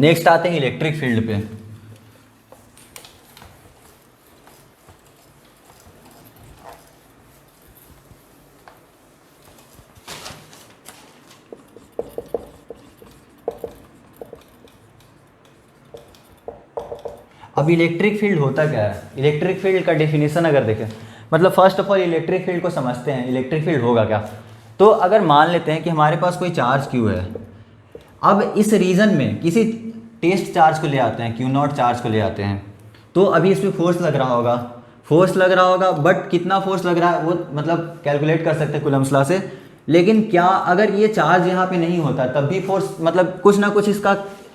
Next आते हैं electric field पे। अब इलेक्ट्रिक फील्ड होता क्या है, इलेक्ट्रिक फील्ड का डेफिनेशन अगर देखें, मतलब first of all electric field को समझते हैं, इलेक्ट्रिक फील्ड होगा क्या। तो अगर मान लेते हैं कि हमारे पास कोई चार्ज क्यू है, अब इस रीजन में किसी टेस्ट चार्ज को ले आते हैं, क्यू नॉट चार्ज को ले आते हैं, तो अभी इस पर फोर्स लग रहा होगा, फोर्स लग रहा होगा, बट कितना फोर्स लग रहा है वो मतलब कैलकुलेट कर सकते हैं कूलम्ब्स लॉ से। लेकिन क्या अगर ये चार्ज यहाँ पे नहीं होता तब भी फोर्स, मतलब कुछ ना कुछ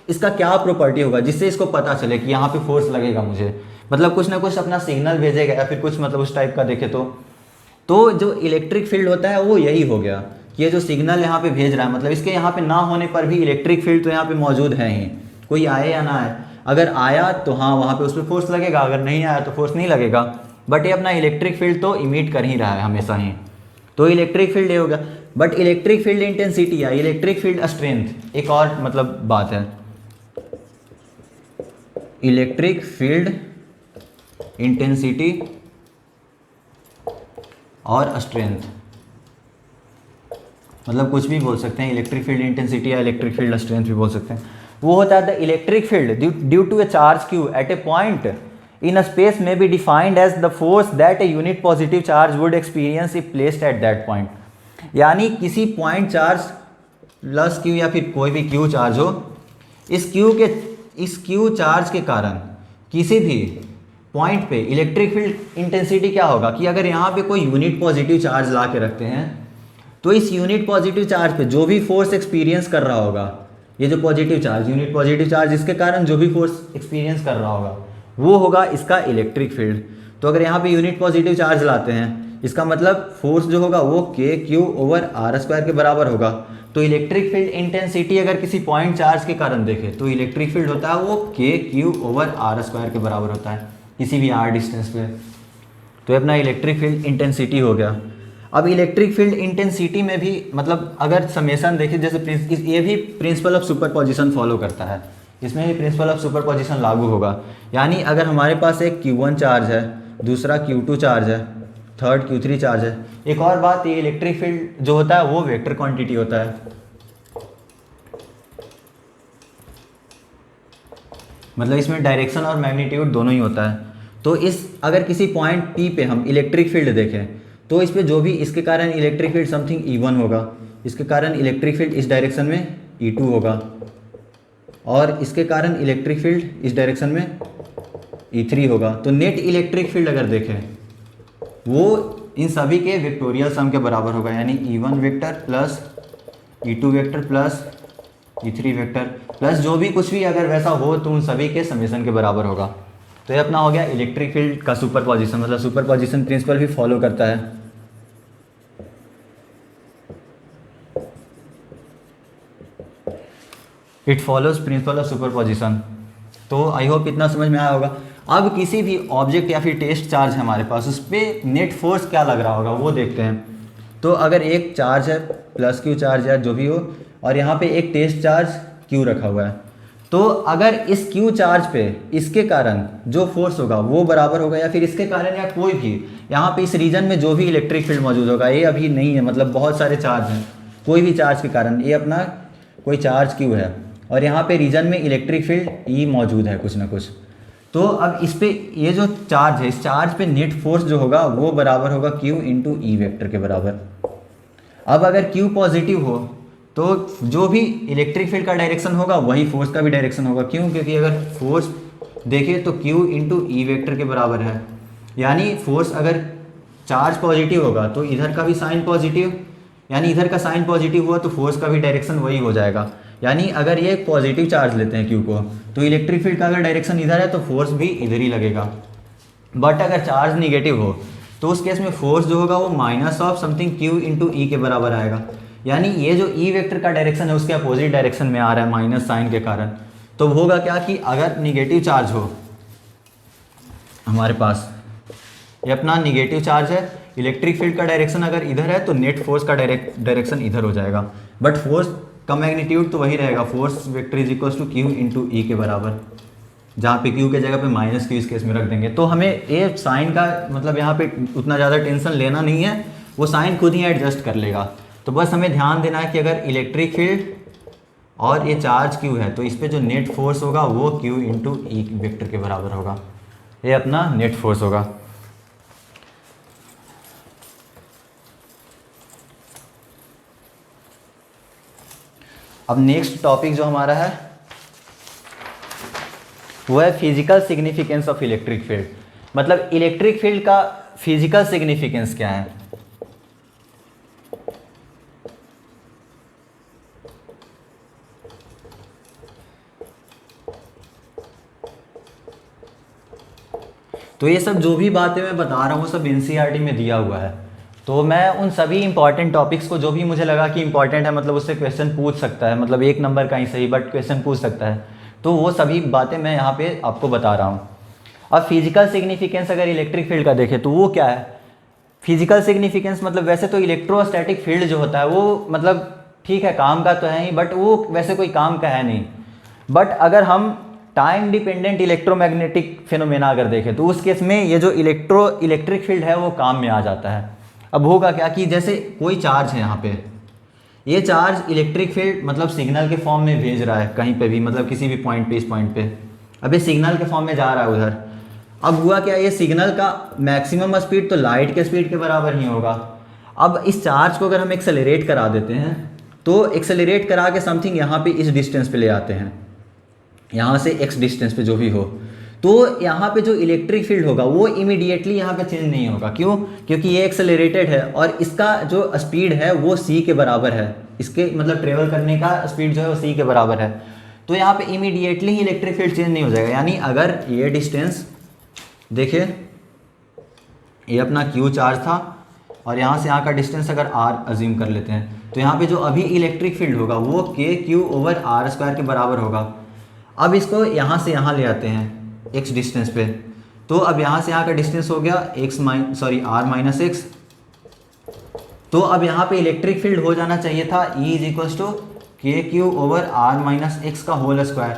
इसका क्या प्रॉपर्टी होगा जिससे इसको पता चले कि यहाँ पे फोर्स लगेगा मुझे, मतलब कुछ ना कुछ अपना सिग्नल भेजेगा या फिर कुछ मतलब उस टाइप का देखे तो जो इलेक्ट्रिक फील्ड होता है वो यही हो गया कि ये जो सिग्नल यहाँ पे भेज रहा है, मतलब इसके यहाँ पे ना होने पर भी इलेक्ट्रिक फील्ड तो यहाँ पे मौजूद है ही, कोई आए या ना आए। अगर आया तो हाँ वहाँ पे उस पर फोर्स लगेगा, अगर नहीं आया तो फोर्स नहीं लगेगा, बट ये अपना इलेक्ट्रिक फील्ड तो इमिट कर ही रहा है हमेशा ही, तो इलेक्ट्रिक फील्ड ये होगा। बट इलेक्ट्रिक फील्ड इंटेंसिटी या इलेक्ट्रिक फील्ड स्ट्रेंथ एक और मतलब बात है, इलेक्ट्रिक फील्ड इंटेंसिटी और स्ट्रेंथ, मतलब कुछ भी बोल सकते हैं, इलेक्ट्रिक फील्ड इंटेंसिटी या इलेक्ट्रिक फील्ड स्ट्रेंथ भी बोल सकते हैं। वो होता है the electric field due to a charge q at a point in a space में be defined as the force that a unit positive charge would experience if placed at that point. यानी किसी point charge plus Q या फिर कोई भी Q charge हो, इस Q charge के कारण किसी भी पॉइंट पे इलेक्ट्रिक फील्ड इंटेंसिटी क्या होगा कि अगर यहाँ पे कोई यूनिट पॉजिटिव चार्ज ला के रखते हैं तो इस यूनिट पॉजिटिव चार्ज पे जो भी फोर्स एक्सपीरियंस कर रहा होगा, ये जो positive charge, unit positive charge, इसके कारण जो भी फोर्स एक्सपीरियंस कर रहा होगा वो होगा इसका इलेक्ट्रिक फील्ड। तो अगर यहाँ पे यूनिट पॉजिटिव चार्ज लाते हैं, इसका मतलब फोर्स जो होगा वो के क्यू ओवर आर स्क्वायर के बराबर होगा। तो इलेक्ट्रिक फील्ड इंटेंसिटी अगर किसी पॉइंट चार्ज के कारण देखें तो इलेक्ट्रिक फील्ड होता है वो के क्यू ओवर आर स्क्वायर के बराबर होता है किसी भी आर डिस्टेंस पे। तो अपना इलेक्ट्रिक फील्ड इंटेंसिटी हो गया। अब इलेक्ट्रिक फील्ड इंटेंसिटी में भी मतलब अगर समेशन देखिए, जैसे ये भी प्रिंसिपल ऑफ सुपरपोजिशन फॉलो करता है, इसमें भी प्रिंसिपल ऑफ सुपरपोजिशन लागू होगा। यानी अगर हमारे पास एक Q1 चार्ज है, दूसरा Q2 चार्ज है, थर्ड Q3 चार्ज है। एक और बात, ये इलेक्ट्रिक फील्ड जो होता है वो वेक्टर क्वांटिटी होता है, मतलब इसमें डायरेक्शन और मैग्नीट्यूड दोनों ही होता है। तो इस अगर किसी पॉइंट P पे हम इलेक्ट्रिक फील्ड देखें तो इस पे जो भी इसके कारण इलेक्ट्रिक फील्ड समथिंग E1 होगा, इसके कारण इलेक्ट्रिक फील्ड इस डायरेक्शन में E2 होगा, और इसके कारण इलेक्ट्रिक फील्ड इस डायरेक्शन में E3 होगा। तो नेट इलेक्ट्रिक फील्ड अगर देखें वो इन सभी के वेक्टोरियल सम के बराबर होगा, यानी E1 vector plus E2 vector plus E3 vector plus जो भी कुछ भी अगर वैसा हो तो उन सभी के समेशन के बराबर होगा। तो ये अपना हो गया इलेक्ट्रिक फील्ड का सुपरपोजिशन, मतलब सुपरपोजिशन प्रिंसिपल भी फॉलो करता है। It follows principle of superposition. तो आई होप इतना समझ में आया होगा। अब किसी भी ऑब्जेक्ट या फिर टेस्ट चार्ज है हमारे पास, उस पर नेट फोर्स क्या लग रहा होगा वो देखते हैं। तो अगर एक चार्ज है प्लस क्यू चार्ज है जो भी हो, और यहाँ पे एक टेस्ट चार्ज क्यू रखा हुआ है, तो अगर इस क्यू चार्ज पे इसके कारण जो फोर्स होगा वो बराबर होगा, या फिर इसके कारण या कोई भी यहाँ पे इस रीजन में जो भी इलेक्ट्रिक फील्ड मौजूद होगा, ये अभी नहीं है, मतलब बहुत सारे चार्ज हैं, कोई भी चार्ज के कारण ये अपना कोई चार्ज क्यू है और यहाँ पे रीजन में इलेक्ट्रिक फील्ड ई मौजूद है कुछ ना कुछ। तो अब इस पे ये जो चार्ज है, इस चार्ज पे नेट फोर्स जो होगा वो बराबर होगा क्यू इंटू ई वेक्टर के बराबर। अब अगर क्यू पॉजिटिव हो तो जो भी इलेक्ट्रिक फील्ड का डायरेक्शन होगा वही फोर्स का भी डायरेक्शन होगा। क्यों? क्योंकि अगर फोर्स देखें तो क्यू इंटू ई वेक्टर के बराबर है, यानी फोर्स अगर चार्ज पॉजिटिव होगा तो इधर का भी साइन पॉजिटिव, यानी इधर का साइन पॉजिटिव हुआ तो फोर्स का भी डायरेक्शन वही हो जाएगा। यानी अगर ये पॉजिटिव चार्ज लेते हैं क्यू को, तो इलेक्ट्रिक फील्ड का अगर डायरेक्शन इधर है तो फोर्स भी इधर ही लगेगा। बट अगर चार्ज निगेटिव हो तो उस केस में फोर्स जो होगा वो minus of something q into E के बराबर आएगा। यानी ये जो ई वेक्टर का डायरेक्शन है उसके अपोजिट डायरेक्शन में आ रहा है माइनस साइन के कारण। तो होगा क्या कि अगर निगेटिव चार्ज हो हमारे पास, ये अपना निगेटिव चार्ज है, इलेक्ट्रिक फील्ड का डायरेक्शन अगर इधर है तो नेट फोर्स का डायरेक्शन इधर हो जाएगा, बट फोर्स का मैग्नीट्यूड तो वही रहेगा, force vector is equal to q into E के बराबर, जहाँ पे क्यू के जगह पे माइनस क्यू इस केस में रख देंगे। तो हमें ये साइन का मतलब यहाँ पे उतना ज़्यादा टेंशन लेना नहीं है, वो साइन खुद ही एडजस्ट कर लेगा। तो बस हमें ध्यान देना है कि अगर इलेक्ट्रिक फील्ड और ये चार्ज क्यू है तो इस पर जो नेट फोर्स होगा वो क्यू इंटू ई वेक्टर के बराबर होगा, ये अपना नेट फोर्स होगा। अब नेक्स्ट टॉपिक जो हमारा है वो है physical significance of electric field, मतलब इलेक्ट्रिक फील्ड का फिजिकल सिग्निफिकेंस क्या है। तो ये सब जो भी बातें मैं बता रहा हूँ वो सब एनसीईआरटी में दिया हुआ है, तो मैं उन सभी इंपॉर्टेंट टॉपिक्स को जो भी मुझे लगा कि इंपॉर्टेंट है, मतलब उससे क्वेश्चन पूछ सकता है, मतलब 1 नंबर का ही सही बट क्वेश्चन पूछ सकता है, तो वो सभी बातें मैं यहाँ पे आपको बता रहा हूँ। अब फिजिकल सिग्निफिकेंस अगर इलेक्ट्रिक फील्ड का देखें तो वो क्या है। फिजिकल सिग्निफिकेंस मतलब वैसे तो इलेक्ट्रोस्टैटिक फील्ड जो होता है वो मतलब ठीक है काम का तो है ही, बट वो वैसे कोई काम का है नहीं। बट अगर हम टाइम डिपेंडेंट इलेक्ट्रोमैग्नेटिक फिनोमेना अगर देखें तो उस केस में ये जो इलेक्ट्रिक फील्ड है वो काम में आ जाता है। अब होगा क्या कि जैसे कोई चार्ज है यहाँ पे, ये चार्ज इलेक्ट्रिक फील्ड मतलब सिग्नल के फॉर्म में भेज रहा है कहीं पे भी, मतलब किसी भी पॉइंट पे, इस पॉइंट पे अब ये सिग्नल के फॉर्म में जा रहा है उधर। अब हुआ क्या, ये सिग्नल का मैक्सिमम स्पीड तो लाइट के स्पीड के बराबर ही होगा। अब इस चार्ज को अगर हम एक्सेलरेट करा देते हैं तो एक्सेलरेट करा के समथिंग यहाँ पे इस डिस्टेंस पे ले आते हैं, यहाँ से x डिस्टेंस पे जो भी हो, तो यहाँ पे जो इलेक्ट्रिक फील्ड होगा वो इमीडिएटली यहाँ पे चेंज नहीं होगा। क्यों? क्योंकि ये एक्सेलरेटेड है और इसका जो स्पीड है वो c के बराबर है, इसके मतलब ट्रेवल करने का स्पीड जो है वो c के बराबर है। तो यहाँ पे इमीडिएटली ही इलेक्ट्रिक फील्ड चेंज नहीं हो जाएगा। यानी अगर ये डिस्टेंस देखिए, ये अपना q चार्ज था और यहाँ से यहाँ का डिस्टेंस अगर r अज्यूम कर लेते हैं तो यहाँ पे जो अभी इलेक्ट्रिक फील्ड होगा वो k/r² के बराबर होगा। अब इसको यहाँ से यहाँ ले आते हैं x डिस्टेंस पे, तो अब यहाँ से यहाँ का डिस्टेंस हो गया r माइनस एक्स। तो अब यहाँ पे इलेक्ट्रिक फील्ड हो जाना चाहिए था E = kq/r माइनस एक्स का होल स्क्वायर,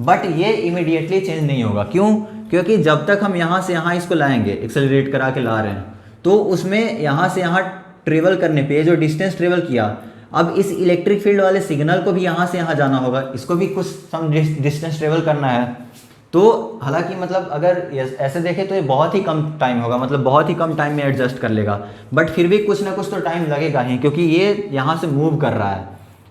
बट ये इमीडिएटली चेंज नहीं होगा। क्यों? क्योंकि जब तक हम यहाँ से यहाँ इसको लाएंगे, एक्सेलरेट करा के ला रहे हैं, तो उसमें यहाँ से यहाँ ट्रेवल करने पे जो डिस्टेंस ट्रेवल किया, अब इस इलेक्ट्रिक फील्ड वाले सिग्नल को भी यहाँ से यहाँ जाना होगा, इसको भी कुछ सम डिस्टेंस ट्रेवल करना है। तो हालांकि मतलब अगर ऐसे देखें तो ये बहुत ही कम टाइम होगा, मतलब बहुत ही कम टाइम में एडजस्ट कर लेगा, बट फिर भी कुछ ना कुछ तो टाइम लगेगा ही, क्योंकि ये यहाँ से मूव कर रहा है।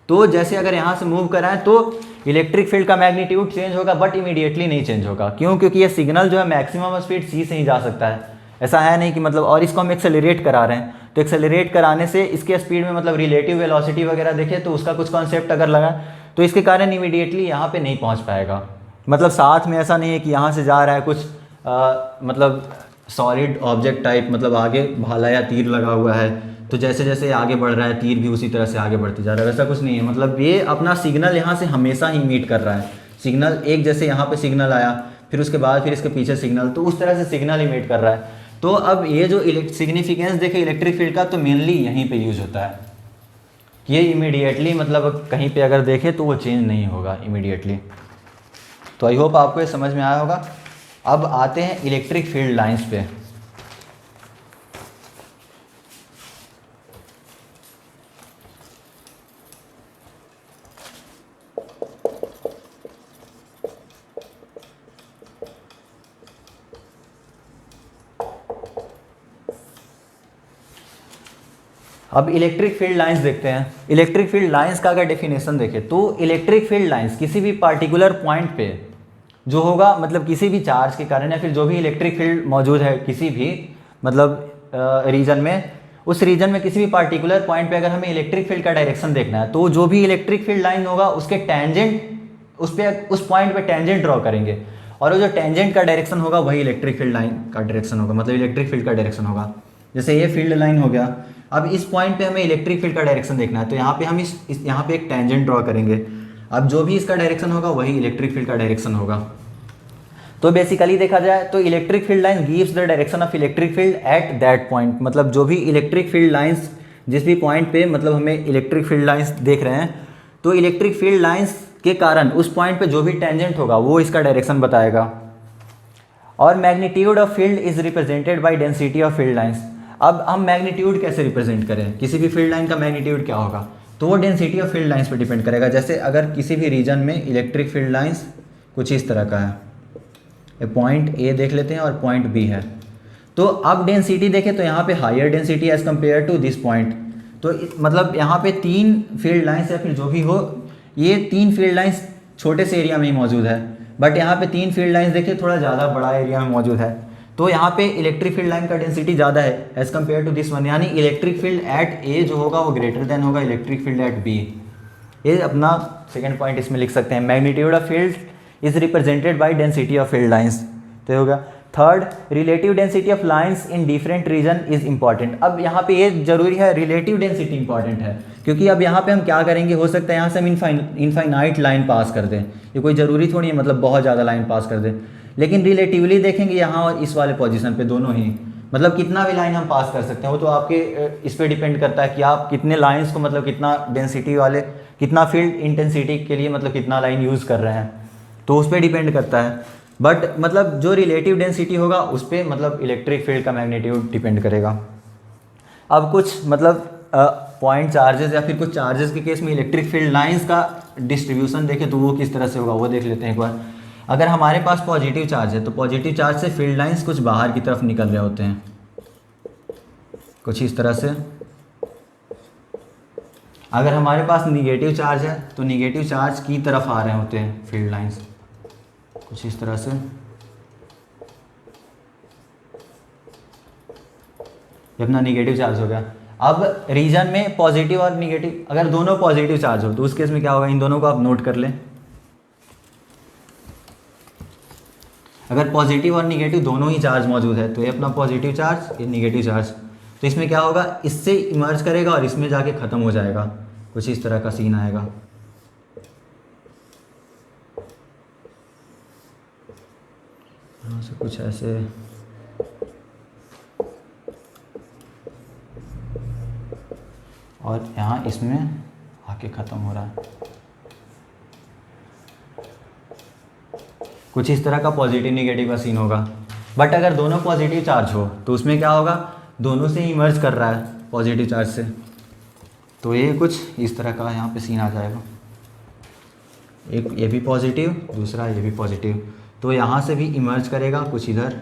तो जैसे अगर यहाँ से मूव कर रहा है तो इलेक्ट्रिक फील्ड का मैग्नीट्यूड चेंज होगा, बट इमीडिएटली नहीं चेंज होगा। क्यों? क्योंकि ये सिग्नल जो है मैक्सिमम स्पीड c से ही जा सकता है, ऐसा है नहीं कि मतलब, और इसको हम एक्सेलरेट करा रहे हैं तो एक्सेलरेट कराने से इसके स्पीड में मतलब रिलेटिव वेलोसिटी वगैरह देखें तो उसका कुछ कॉन्सेप्ट अगर लगा तो इसके कारण इमीडिएटली यहाँ पे नहीं पहुँच पाएगा। मतलब साथ में ऐसा नहीं है कि यहाँ से जा रहा है कुछ मतलब सॉलिड ऑब्जेक्ट टाइप, मतलब आगे भाला या तीर लगा हुआ है तो जैसे जैसे आगे बढ़ रहा है तीर भी उसी तरह से आगे बढ़ते जा रहा है, वैसा कुछ नहीं है। मतलब ये अपना सिग्नल यहाँ से हमेशा ही मीट कर रहा है। सिग्नल एक जैसे यहाँ पे सिग्नल आया, फिर उसके बाद फिर इसके पीछे सिग्नल, तो उस तरह से सिग्नल ही मीट कर रहा है। तो अब ये जो सिग्निफिकेंस देखे इलेक्ट्रिक फील्ड का, तो मेनली यहीं पे यूज होता है कि ये इमीडिएटली मतलब कहीं पे अगर देखे तो वो चेंज नहीं होगा इमीडिएटली। तो आई होप आपको ये समझ में आया होगा। अब आते हैं इलेक्ट्रिक फील्ड लाइंस पे। अब इलेक्ट्रिक फील्ड लाइंस देखते हैं। इलेक्ट्रिक फील्ड लाइंस का अगर डेफिनेशन देखें तो इलेक्ट्रिक फील्ड लाइंस किसी भी पार्टिकुलर पॉइंट पे जो होगा, मतलब किसी भी चार्ज के कारण या फिर जो भी इलेक्ट्रिक फील्ड मौजूद है किसी भी मतलब रीजन में, उस रीजन में किसी भी पार्टिकुलर पॉइंट पे अगर हमें इलेक्ट्रिक फील्ड का डायरेक्शन देखना है तो जो भी इलेक्ट्रिक फील्ड लाइन होगा उसके टेंजेंट उस पॉइंट पे टेंजेंट ड्रॉ करेंगे, और वो जो टेंजेंट का डायरेक्शन होगा वही इलेक्ट्रिक फील्ड लाइन का डायरेक्शन होगा, मतलब इलेक्ट्रिक फील्ड का डायरेक्शन होगा। जैसे ये फील्ड लाइन हो गया, अब इस पॉइंट पे हमें इलेक्ट्रिक फील्ड का डायरेक्शन देखना है तो यहाँ पे हम यहाँ पे एक टेंजेंट ड्रॉ करेंगे। अब जो भी इसका डायरेक्शन होगा वही इलेक्ट्रिक फील्ड का डायरेक्शन होगा। तो बेसिकली देखा जाए तो electric field line gives the direction of electric field at that point, मतलब जो भी इलेक्ट्रिक फील्ड लाइंस जिस भी पॉइंट पे मतलब हमें इलेक्ट्रिक फील्ड लाइंस देख रहे हैं तो इलेक्ट्रिक फील्ड लाइंस के कारण उस पॉइंट पे जो भी टेंजेंट होगा वो इसका डायरेक्शन बताएगा। और magnitude of field is represented by density of field lines. अब हम मैग्नीट्यूड कैसे रिप्रेजेंट करें, किसी भी फील्ड लाइन का मैग्नीट्यूड क्या होगा, तो वो डेंसिटी ऑफ फील्ड लाइंस पे डिपेंड करेगा। जैसे अगर किसी भी रीजन में इलेक्ट्रिक फील्ड लाइंस कुछ इस तरह का है, पॉइंट ए देख लेते हैं और पॉइंट बी है, तो अब डेंसिटी देखें तो यहाँ पे higher density as compare to this point. तो मतलब यहाँ पे 3 फील्ड लाइंस या फिर जो भी हो, ये 3 फील्ड लाइंस छोटे से एरिया में ही मौजूद है, बट यहाँ पे 3 फील्ड लाइंस देखिए थोड़ा ज़्यादा बड़ा एरिया में मौजूद है। तो यहाँ पे इलेक्ट्रिक फील्ड लाइन का डेंसिटी ज़्यादा है as compare to this one, यानी इलेक्ट्रिक फील्ड एट ए जो होगा वो ग्रेटर देन होगा इलेक्ट्रिक फील्ड एट बी। ये अपना सेकेंड पॉइंट इसमें लिख सकते हैं, magnitude of field is represented by density of field lines. तो होगा third, relative density of lines in different region is important. अब यहाँ पे ये जरूरी है, रिलेटिव डेंसिटी इंपॉर्टेंट है, क्योंकि अब यहाँ पे हम क्या करेंगे, हो सकता है यहाँ से हम इनफाइनाइट लाइन पास कर दें, ये कोई ज़रूरी थोड़ी है मतलब बहुत ज़्यादा लाइन पास कर दें, लेकिन रिलेटिवली देखेंगे यहाँ और इस वाले पोजीशन पे दोनों ही, मतलब कितना भी लाइन हम पास कर सकते हैं, वो तो आपके इस पर डिपेंड करता है कि आप कितने लाइन्स को मतलब कितना डेंसिटी वाले, कितना फील्ड इंटेंसिटी के लिए मतलब कितना लाइन यूज़ कर रहे हैं, तो उस पर डिपेंड करता है। बट मतलब जो रिलेटिव डेंसिटी होगा उस पर मतलब इलेक्ट्रिक फील्ड का मैग्नीट्यूड डिपेंड करेगा। अब कुछ मतलब पॉइंट चार्जेस या फिर कुछ चार्जेस के केस में इलेक्ट्रिक फील्ड लाइंस का डिस्ट्रीब्यूशन देखें तो वो किस तरह से होगा वो देख लेते हैं एक बार। अगर हमारे पास पॉजिटिव चार्ज है तो पॉजिटिव चार्ज से फील्ड लाइंस कुछ बाहर की तरफ निकल रहे होते हैं, कुछ इस तरह से। अगर हमारे पास निगेटिव चार्ज है तो निगेटिव चार्ज की तरफ आ रहे होते हैं फील्ड लाइंस, कुछ इस तरह से। ये अपना निगेटिव चार्ज हो गया। अब रीजन में पॉजिटिव और निगेटिव, अगर दोनों पॉजिटिव चार्ज हो तो उस केस में क्या होगा, इन दोनों को आप नोट कर लें। अगर पॉजिटिव और निगेटिव दोनों ही चार्ज मौजूद है तो ये अपना पॉजिटिव चार्ज, ये निगेटिव चार्ज, तो इसमें क्या होगा, इससे इमर्ज करेगा और इसमें जाके ख़त्म हो जाएगा, कुछ इस तरह का सीन आएगा। यहाँ से कुछ ऐसे, और यहाँ इसमें आके ख़त्म हो रहा है, कुछ इस तरह का पॉजिटिव निगेटिव का सीन होगा। बट अगर दोनों पॉजिटिव चार्ज हो तो उसमें क्या होगा, दोनों से ही इमर्ज कर रहा है पॉजिटिव चार्ज से, तो ये कुछ इस तरह का यहाँ पे सीन आ जाएगा। एक ये भी पॉजिटिव, दूसरा ये भी पॉजिटिव, तो यहाँ से भी इमर्ज करेगा कुछ इधर,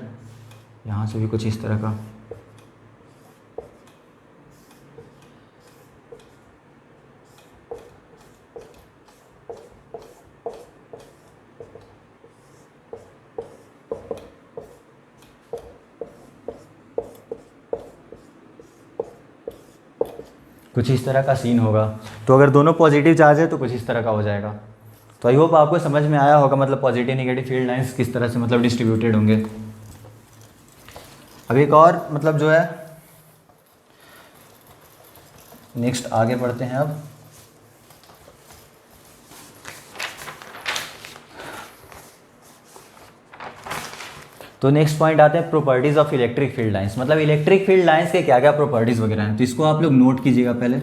यहाँ से भी कुछ इस तरह का। कुछ इस तरह का सीन होगा। तो अगर दोनों पॉजिटिव चार्ज है तो कुछ इस तरह का हो जाएगा। तो आई होप आपको समझ में आया होगा मतलब पॉजिटिव निगेटिव फील्ड लाइंस किस तरह से मतलब डिस्ट्रीब्यूटेड होंगे। अब एक और मतलब जो है नेक्स्ट आगे बढ़ते हैं। अब तो नेक्स्ट पॉइंट आते हैं properties of electric field lines. मतलब इलेक्ट्रिक फील्ड लाइंस के क्या क्या प्रॉपर्टीज़ वगैरह हैं, तो इसको आप लोग नोट कीजिएगा पहले।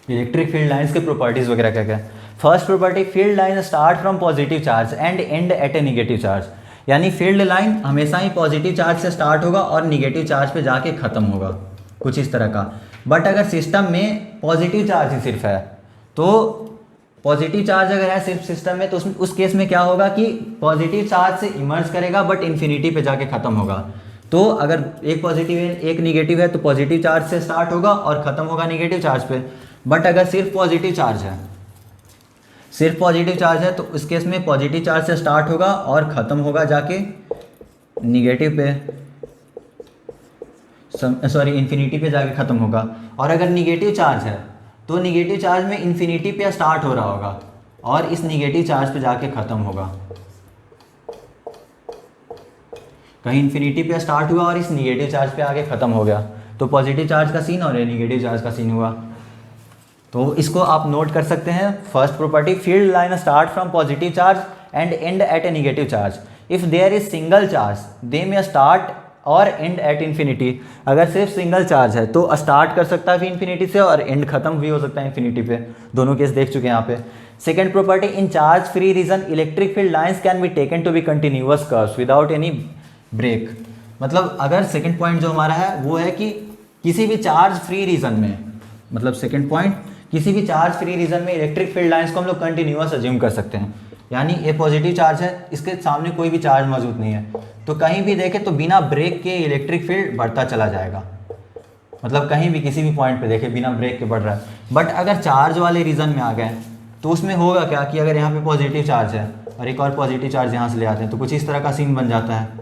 इलेक्ट्रिक फील्ड लाइंस के प्रॉपर्टीज़ वगैरह क्या क्या है। First property, field line start from positive charge and end at a negative charge. यानी फील्ड लाइन हमेशा ही पॉजिटिव चार्ज से स्टार्ट होगा और निगेटिव चार्ज पे जाके ख़त्म होगा, कुछ इस तरह का। बट अगर सिस्टम में पॉजिटिव चार्ज ही सिर्फ है, तो पॉजिटिव चार्ज अगर है सिर्फ सिस्टम में, तो उस केस में क्या होगा कि पॉजिटिव चार्ज से इमर्ज करेगा बट इन्फिनिटी पे जाके ख़त्म होगा। तो अगर एक पॉजिटिव है एक निगेटिव है तो पॉजिटिव चार्ज से स्टार्ट होगा और ख़त्म होगा निगेटिव चार्ज पे। बट अगर सिर्फ पॉजिटिव चार्ज है, सिर्फ पॉजिटिव चार्ज है, तो उस केस में पॉजिटिव चार्ज से स्टार्ट होगा और ख़त्म होगा जाके निगेटिव पे, सॉरी इन्फिनिटी पे जाके ख़त्म होगा। और अगर निगेटिव चार्ज है तो निगेटिव चार्ज में इन्फिनिटी पे स्टार्ट हो रहा होगा और इस निगेटिव चार्ज पे जाके ख़त्म होगा। कहीं इन्फिनिटी पे स्टार्ट हुआ और इस निगेटिव चार्ज पे आके ख़त्म हो गया, तो पॉजिटिव चार्ज का सीन और निगेटिव चार्ज का सीन हुआ। तो इसको आप नोट कर सकते हैं। First property, field line start from positive charge and end at a negative charge. If there is single charge they may start और एंड एट इन्फिनिटी। अगर सिर्फ सिंगल चार्ज है तो स्टार्ट कर सकता है फिर इन्फिनिटी से और एंड खत्म भी हो सकता है इन्फिनिटी पे। दोनों केस देख चुके हैं यहाँ पे। Second property, in charge free region electric field lines can be taken to be continuous curves without any break. मतलब अगर सेकेंड पॉइंट जो हमारा है वो है कि किसी भी चार्ज फ्री रीजन में, मतलब सेकेंड पॉइंट, किसी भी चार्ज फ्री रीजन में इलेक्ट्रिक फील्ड लाइंस को हम लोग कंटिन्यूअस अज्यूम कर सकते हैं। यानी ये पॉजिटिव चार्ज है, इसके सामने कोई भी चार्ज मौजूद नहीं है, तो कहीं भी देखें तो बिना ब्रेक के इलेक्ट्रिक फील्ड बढ़ता चला जाएगा। मतलब कहीं भी किसी भी पॉइंट पे देखें बिना ब्रेक के बढ़ रहा है। बट अगर चार्ज वाले रीजन में आ गए तो उसमें होगा क्या कि अगर यहाँ पे पॉजिटिव चार्ज है और एक और पॉजिटिव चार्ज यहाँ से ले आते हैं तो कुछ इस तरह का सीन बन जाता है।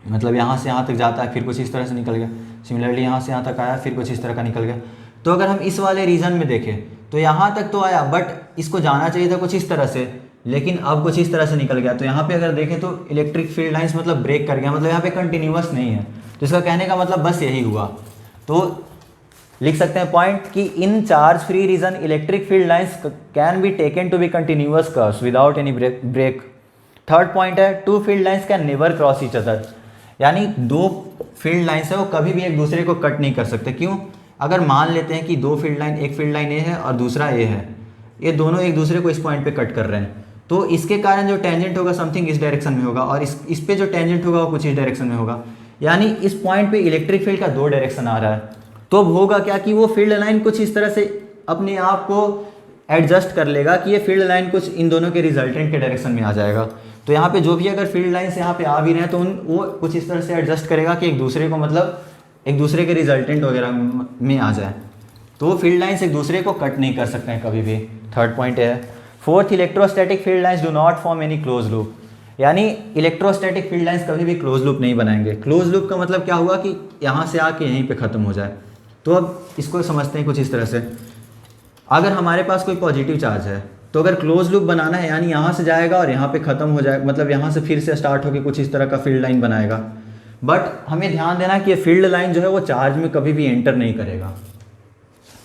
मतलब यहाँ से यहाँ तक जाता है फिर कुछ इस तरह से निकल गया, सिमिलरली यहाँ से यहाँ तक आया फिर कुछ इस तरह का निकल गया। तो अगर हम इस वाले रीजन में देखें तो यहाँ तक तो आया बट इसको जाना चाहिए था कुछ इस तरह से, लेकिन अब कुछ इस तरह से निकल गया। तो यहाँ पे अगर देखें तो इलेक्ट्रिक फील्ड लाइंस मतलब ब्रेक कर गया, मतलब यहाँ पे कंटिन्यूअस नहीं है। तो इसका कहने का मतलब बस यही हुआ। तो लिख सकते हैं पॉइंट कि in charge free region electric field lines can be taken to be continuous curves without any break. Third point है, two field lines can never cross each other. यानी दो फील्ड लाइंस है वो कभी भी एक दूसरे को कट नहीं कर सकते। क्यों? अगर मान लेते हैं कि दो फील्ड लाइन, एक फील्ड लाइन ए है और दूसरा ए है, ये दोनों एक दूसरे को इस पॉइंट पे कट कर रहे हैं, तो इसके कारण जो टेंजेंट होगा समथिंग इस डायरेक्शन में होगा और इस पे जो टेंजेंट होगा वो कुछ इस डायरेक्शन में होगा। यानी इस पॉइंट पे इलेक्ट्रिक फील्ड का दो डायरेक्शन आ रहा है। तो अब होगा क्या कि वो फील्ड लाइन कुछ इस तरह से अपने आप को एडजस्ट कर लेगा कि ये फील्ड लाइन कुछ इन दोनों के रिजल्टेंट के डायरेक्शन में आ जाएगा। तो यहाँ पे जो भी अगर फील्ड लाइन्स यहाँ पे आ भी रहे हैं तो वो कुछ इस तरह से एडजस्ट करेगा कि एक दूसरे को, मतलब एक दूसरे के रिजल्टेंट वगैरह में आ जाए। तो फील्ड लाइन्स एक दूसरे को कट नहीं कर सकते हैं कभी भी। थर्ड पॉइंट है। Fourth, electrostatic field lines do not form any close loop. यानी इलेक्ट्रोस्टैटिक फील्ड लाइन्स कभी भी क्लोज लूप नहीं बनाएंगे। क्लोज लूप का मतलब क्या हुआ कि यहाँ से आके यहीं पे ख़त्म हो जाए। तो अब इसको समझते हैं कुछ इस तरह से। अगर हमारे पास कोई पॉजिटिव चार्ज है तो अगर क्लोज लूप बनाना है यानी यहाँ से जाएगा और यहाँ पे ख़त्म हो जाएगा, मतलब यहाँ से फिर से स्टार्ट होकर कुछ इस तरह का फील्ड लाइन बनाएगा। बट हमें ध्यान देना कि ये फील्ड लाइन जो है वो चार्ज में कभी भी एंटर नहीं करेगा,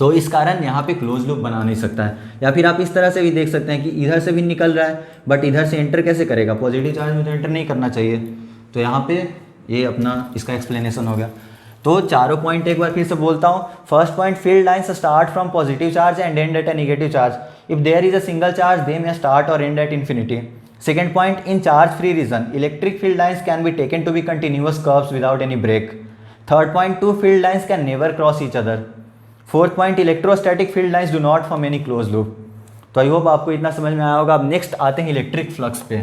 तो इस कारण यहाँ पे क्लोज लूप बना नहीं सकता है। या फिर आप इस तरह से भी देख सकते हैं कि इधर से भी निकल रहा है बट इधर से एंटर कैसे करेगा? पॉजिटिव चार्ज में तो एंटर नहीं करना चाहिए। तो यहाँ पे ये अपना इसका एक्सप्लेनेशन हो गया। तो चारों पॉइंट एक बार फिर से बोलता हूँ। First point, field lines start from positive charge and end at a negative charge. If there is a single charge they may start और end at infinity. Second point, in charge free region, electric field lines can be taken to be continuous curves without any break. Third point, two field lines can never cross each other. Fourth point, electrostatic field lines do not form any closed loop. तो I hope आपको इतना समझ में आया होगा। अब next आते हैं इलेक्ट्रिक फ्लक्स पे।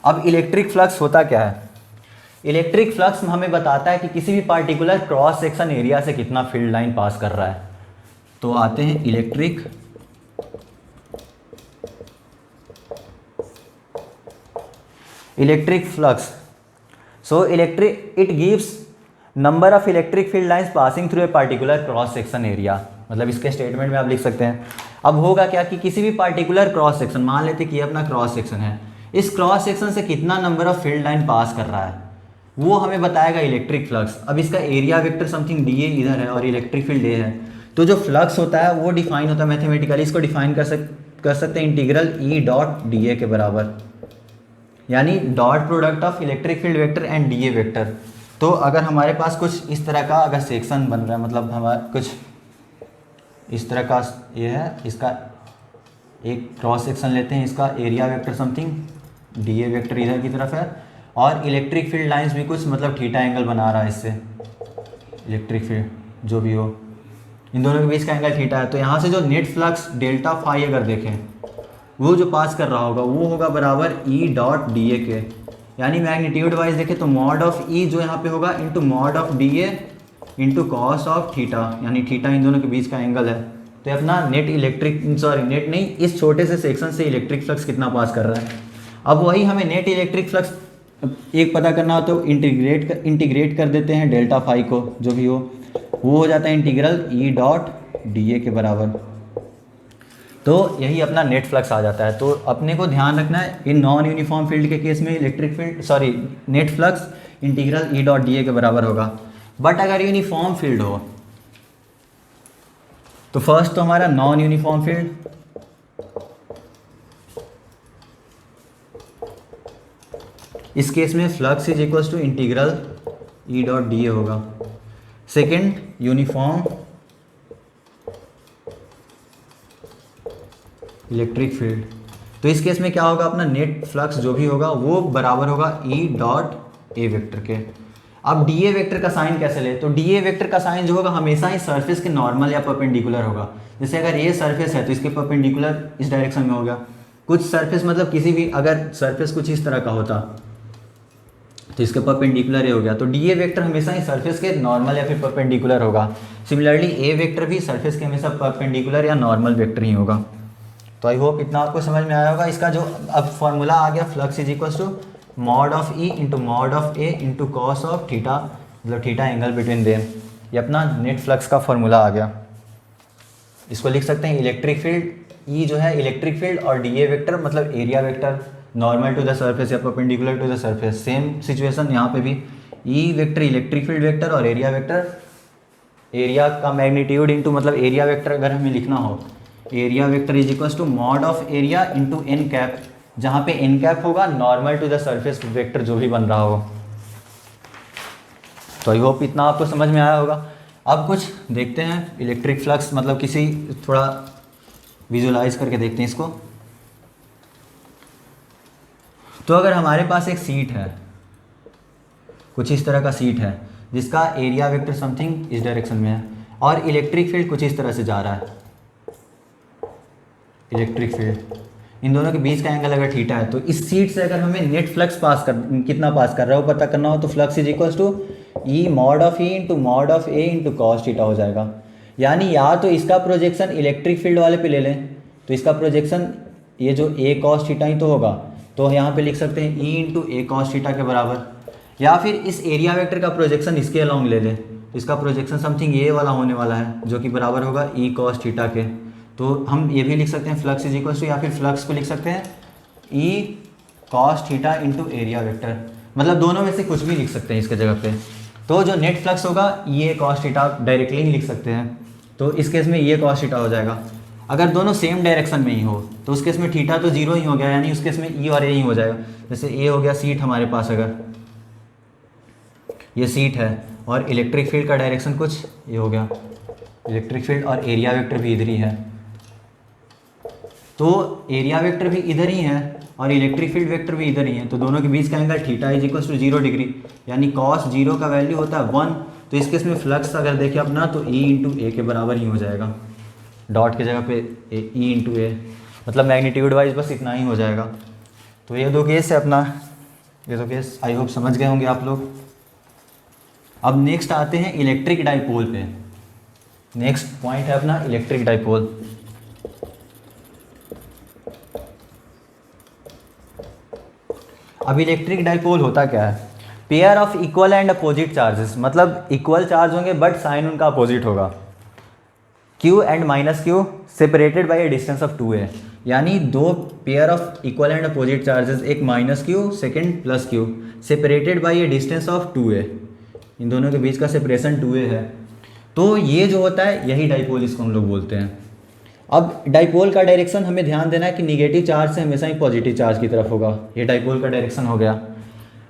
अब इलेक्ट्रिक फ्लक्स होता क्या है? इलेक्ट्रिक फ्लक्स हमें बताता है कि किसी भी पार्टिकुलर क्रॉस सेक्शन एरिया से कितना फील्ड लाइन पास कर रहा है। तो आते हैं electric flux. So it gives number of electric field lines passing through a particular cross section area. मतलब इसके स्टेटमेंट में आप लिख सकते हैं। अब होगा क्या कि किसी भी पार्टिकुलर क्रॉस सेक्शन, मान लेते कि ये अपना क्रॉस सेक्शन है, इस क्रॉस सेक्शन से कितना नंबर ऑफ फील्ड लाइन पास कर रहा है वो हमें बताएगा इलेक्ट्रिक फ्लक्स। अब इसका area vector something D A इधर है और इलेक्ट्रिक फील्ड ए है, तो जो फ्लक्स होता है वो डिफाइन होता है मैथमेटिकली। इसको डिफाइन कर सकते हैं integral E dot D A के बराबर, यानी dot product of electric field vector and D A vector. तो अगर हमारे पास कुछ इस तरह का अगर सेक्शन बन रहा है, मतलब हमारा कुछ इस तरह का ये है, इसका एक क्रॉस सेक्शन लेते हैं, इसका area vector something D A vector इधर की तरफ है और इलेक्ट्रिक फील्ड लाइंस भी कुछ मतलब थीटा एंगल बना रहा है इससे, इलेक्ट्रिक फील्ड जो भी हो, इन दोनों के बीच का एंगल थीटा है। तो यहाँ से जो नेट फ्लक्स डेल्टा फाई अगर देखें वो जो पास कर रहा होगा वो होगा बराबर ई डॉट डी ए के, यानी मैग्नीट्यूड वाइज देखें तो मॉड ऑफ ई जो यहाँ पे होगा into mod of D A into cos of theta, यानी थीटा इन दोनों के बीच का एंगल है। तो अपना नेट नेट नहीं, इस छोटे से सेक्शन से इलेक्ट्रिक फ्लक्स कितना पास कर रहा है। अब वही हमें नेट इलेक्ट्रिक फ्लक्स एक पता करना हो तो इंटीग्रेट कर देते हैं डेल्टा फाई को, जो भी हो जाता है integral E dot D A के बराबर। तो यही अपना नेट फ्लक्स आ जाता है। तो अपने को ध्यान रखना है इन नॉन यूनिफॉर्म फील्ड के केस में net flux integral E dot D A के बराबर होगा। बट अगर यूनिफॉर्म फील्ड हो तो फर्स्ट तो हमारा नॉन यूनिफॉर्म फील्ड, इस केस में flux is equals to integral E dot D A होगा। सेकेंड, यूनिफॉर्म इलेक्ट्रिक फील्ड, तो इस केस में क्या होगा, अपना नेट फ्लक्स जो भी होगा वो बराबर होगा ई डॉट ए वेक्टर के। अब डी ए वेक्टर का साइन कैसे ले, तो डी ए वेक्टर का साइन जो होगा हमेशा ही सरफेस के नॉर्मल या परपेंडिकुलर होगा। जैसे अगर ये सरफेस है तो इसके परपेंडिकुलर इस डायरेक्शन में होगा। कुछ सरफेस मतलब किसी भी अगर सरफेस कुछ इस तरह का होता तो इसके परपेंडिकुलर ये हो गया, तो डी ए वेक्टर हमेशा ही सरफेस के नॉर्मल या फिर परपेंडिकुलर होगा। सिमिलरली ए वेक्टर भी सरफेस के हमेशा परपेंडिकुलर या नॉर्मल वेक्टर ही होगा। तो आई होप इतना आपको समझ में आया होगा। इसका जो अब फॉर्मूला आ गया, flux is equals to mod of E into mod of A into cos of theta, मतलब थीटा एंगल बिटवीन देम। ये अपना नेट फ्लक्स का फॉर्मूला आ गया। इसको लिख सकते हैं इलेक्ट्रिक फील्ड, ई जो है इलेक्ट्रिक फील्ड और डी ए वेक्टर मतलब area vector normal to the surface या perpendicular to the surface. Same situation यहाँ पे भी, E vector electric field vector और एरिया वेक्टर, एरिया का मैग्नीट्यूड इंटू मतलब एरिया वेक्टर अगर हमें लिखना हो, area vector is equals to mod of area into n cap, जहाँ पे एन कैप होगा normal to the surface vector जो भी बन रहा हो। तो आई होप इतना आपको समझ में आया होगा। अब कुछ देखते हैं इलेक्ट्रिक फ्लक्स, मतलब किसी थोड़ा विजुलाइज करके देखते हैं इसको। तो अगर हमारे पास एक सीट है, कुछ इस तरह का सीट है जिसका एरिया वेक्टर समथिंग इस डायरेक्शन में है और इलेक्ट्रिक फील्ड कुछ इस तरह से जा रहा है, इलेक्ट्रिक फील्ड, इन दोनों के बीच का एंगल अगर थीटा है, तो इस सीट से अगर हमें नेट फ्लक्स कितना पास कर रहा है वो पता करना हो तो flux is equals to E mod of E into mod of A into cos theta हो जाएगा। यानी या तो इसका प्रोजेक्शन इलेक्ट्रिक फील्ड वाले पे ले लें तो इसका प्रोजेक्शन ये जो ए कॉस थीटा ही तो होगा, तो यहाँ पे लिख सकते हैं ई इंटू ए कॉस थीटा के बराबर। या फिर इस एरिया वेक्टर का प्रोजेक्शन इसके अलॉन्ग ले लें तो इसका प्रोजेक्शन समथिंग ये वाला होने वाला है जो कि बराबर होगा ई कॉस थीटा के। तो हम ये भी लिख सकते हैं फ्लक्स इज इक्वल्स टू, या फिर फ्लक्स को लिख सकते हैं E cos theta into area vector, मतलब दोनों में से कुछ भी लिख सकते हैं इसके जगह पे। तो जो नेट फ्लक्स होगा ये कॉस थीटा डायरेक्टली ही लिख सकते हैं, तो इस केस में ये कॉस थीटा हो जाएगा। अगर दोनों सेम डायरेक्शन में ही हो तो उस केस में थीटा तो जीरो ही हो गया, यानी उस केस में ई और ए ही हो जाएगा। जैसे ए हो गया सीट हमारे पास, अगर ये सीट है और इलेक्ट्रिक फील्ड का डायरेक्शन कुछ ये हो गया इलेक्ट्रिक फील्ड और एरिया वेक्टर भी इधर ही है, तो एरिया वेक्टर भी इधर ही है और इलेक्ट्रिक फील्ड वेक्टर भी इधर ही है, तो दोनों के बीच का angle theta is equals to 0 degree, यानी कॉस जीरो का वैल्यू होता है 1। तो इस केस में फ्लक्स अगर देखें अपना तो ई इंटू ए के बराबर ही हो जाएगा, डॉट की जगह पे ई इंटू ए, मतलब मैग्नीट्यूड वाइज बस इतना ही हो जाएगा। तो ये दो केस है अपना, ये दो केस आई होप समझ गए होंगे आप लोग। अब नेक्स्ट आते हैं इलेक्ट्रिक डाइपोल पे। नेक्स्ट पॉइंट है अपना इलेक्ट्रिक डाइपोल। अब इलेक्ट्रिक डाइपोल होता क्या है, pair of equal and opposite charges, मतलब इक्वल चार्ज होंगे बट साइन उनका अपोजिट होगा। Q and minus Q separated by a distance of 2a, यानी दो pair of equal and opposite charges, एक minus Q second plus Q, separated by a distance of 2a, इन दोनों के बीच का सेपरेशन 2a है। तो ये जो होता है यही डाइपोल इसको हम लोग बोलते हैं। अब डाइपोल का डायरेक्शन हमें ध्यान देना है कि निगेटिव चार्ज से हमेशा ही पॉजिटिव चार्ज की तरफ होगा, ये डाइपोल का डायरेक्शन हो गया।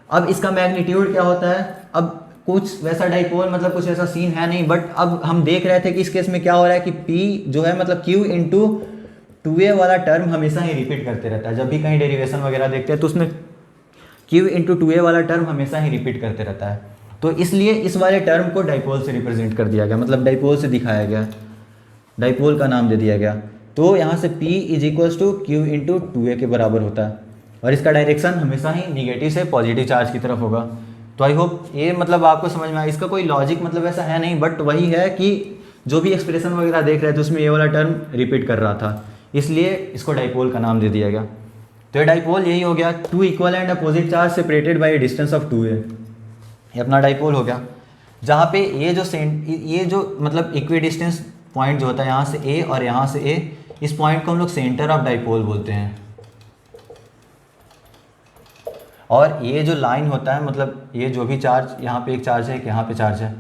अब इसका मैग्नीट्यूड क्या होता है, अब कुछ वैसा डाइपोल मतलब कुछ ऐसा सीन है नहीं, बट अब हम देख रहे थे कि इस केस में क्या हो रहा है कि P जो है मतलब Q इंटू 2a वाला टर्म हमेशा ही रिपीट करते रहता है। जब भी कहीं डेरिवेशन वगैरह देखते हैं तो उसमें Q इंटू 2a वाला टर्म हमेशा ही रिपीट करते रहता है, तो इसलिए इस वाले टर्म को डाइपोल से रिप्रेजेंट कर दिया गया, मतलब डाइपोल से दिखाया गया, डाइपोल का नाम दे दिया गया। तो यहाँ से P is equals to Q into 2a के बराबर होता है और इसका डायरेक्शन हमेशा ही निगेटिव से पॉजिटिव चार्ज की तरफ होगा। तो आई होप ये मतलब आपको समझ में आया। इसका कोई लॉजिक मतलब ऐसा है नहीं, बट वही है कि जो भी एक्सप्रेशन वगैरह देख रहे थे उसमें ये वाला टर्म रिपीट कर रहा था, इसलिए इसको डाइपोल का नाम दे दिया गया। तो ये डाइपोल यही हो गया, two equal and opposite charge separated by distance of 2a, ये अपना डाइपोल हो गया। जहाँ पे ये जो मतलब इक्वी डिस्टेंस पॉइंट जो होता है यहाँ से A और यहाँ से A, इस पॉइंट को हम लोग सेंटर ऑफ डाइपोल बोलते हैं। और ये जो लाइन होता है मतलब ये जो भी चार्ज, यहाँ पे एक चार्ज है, यहाँ पे चार्ज है,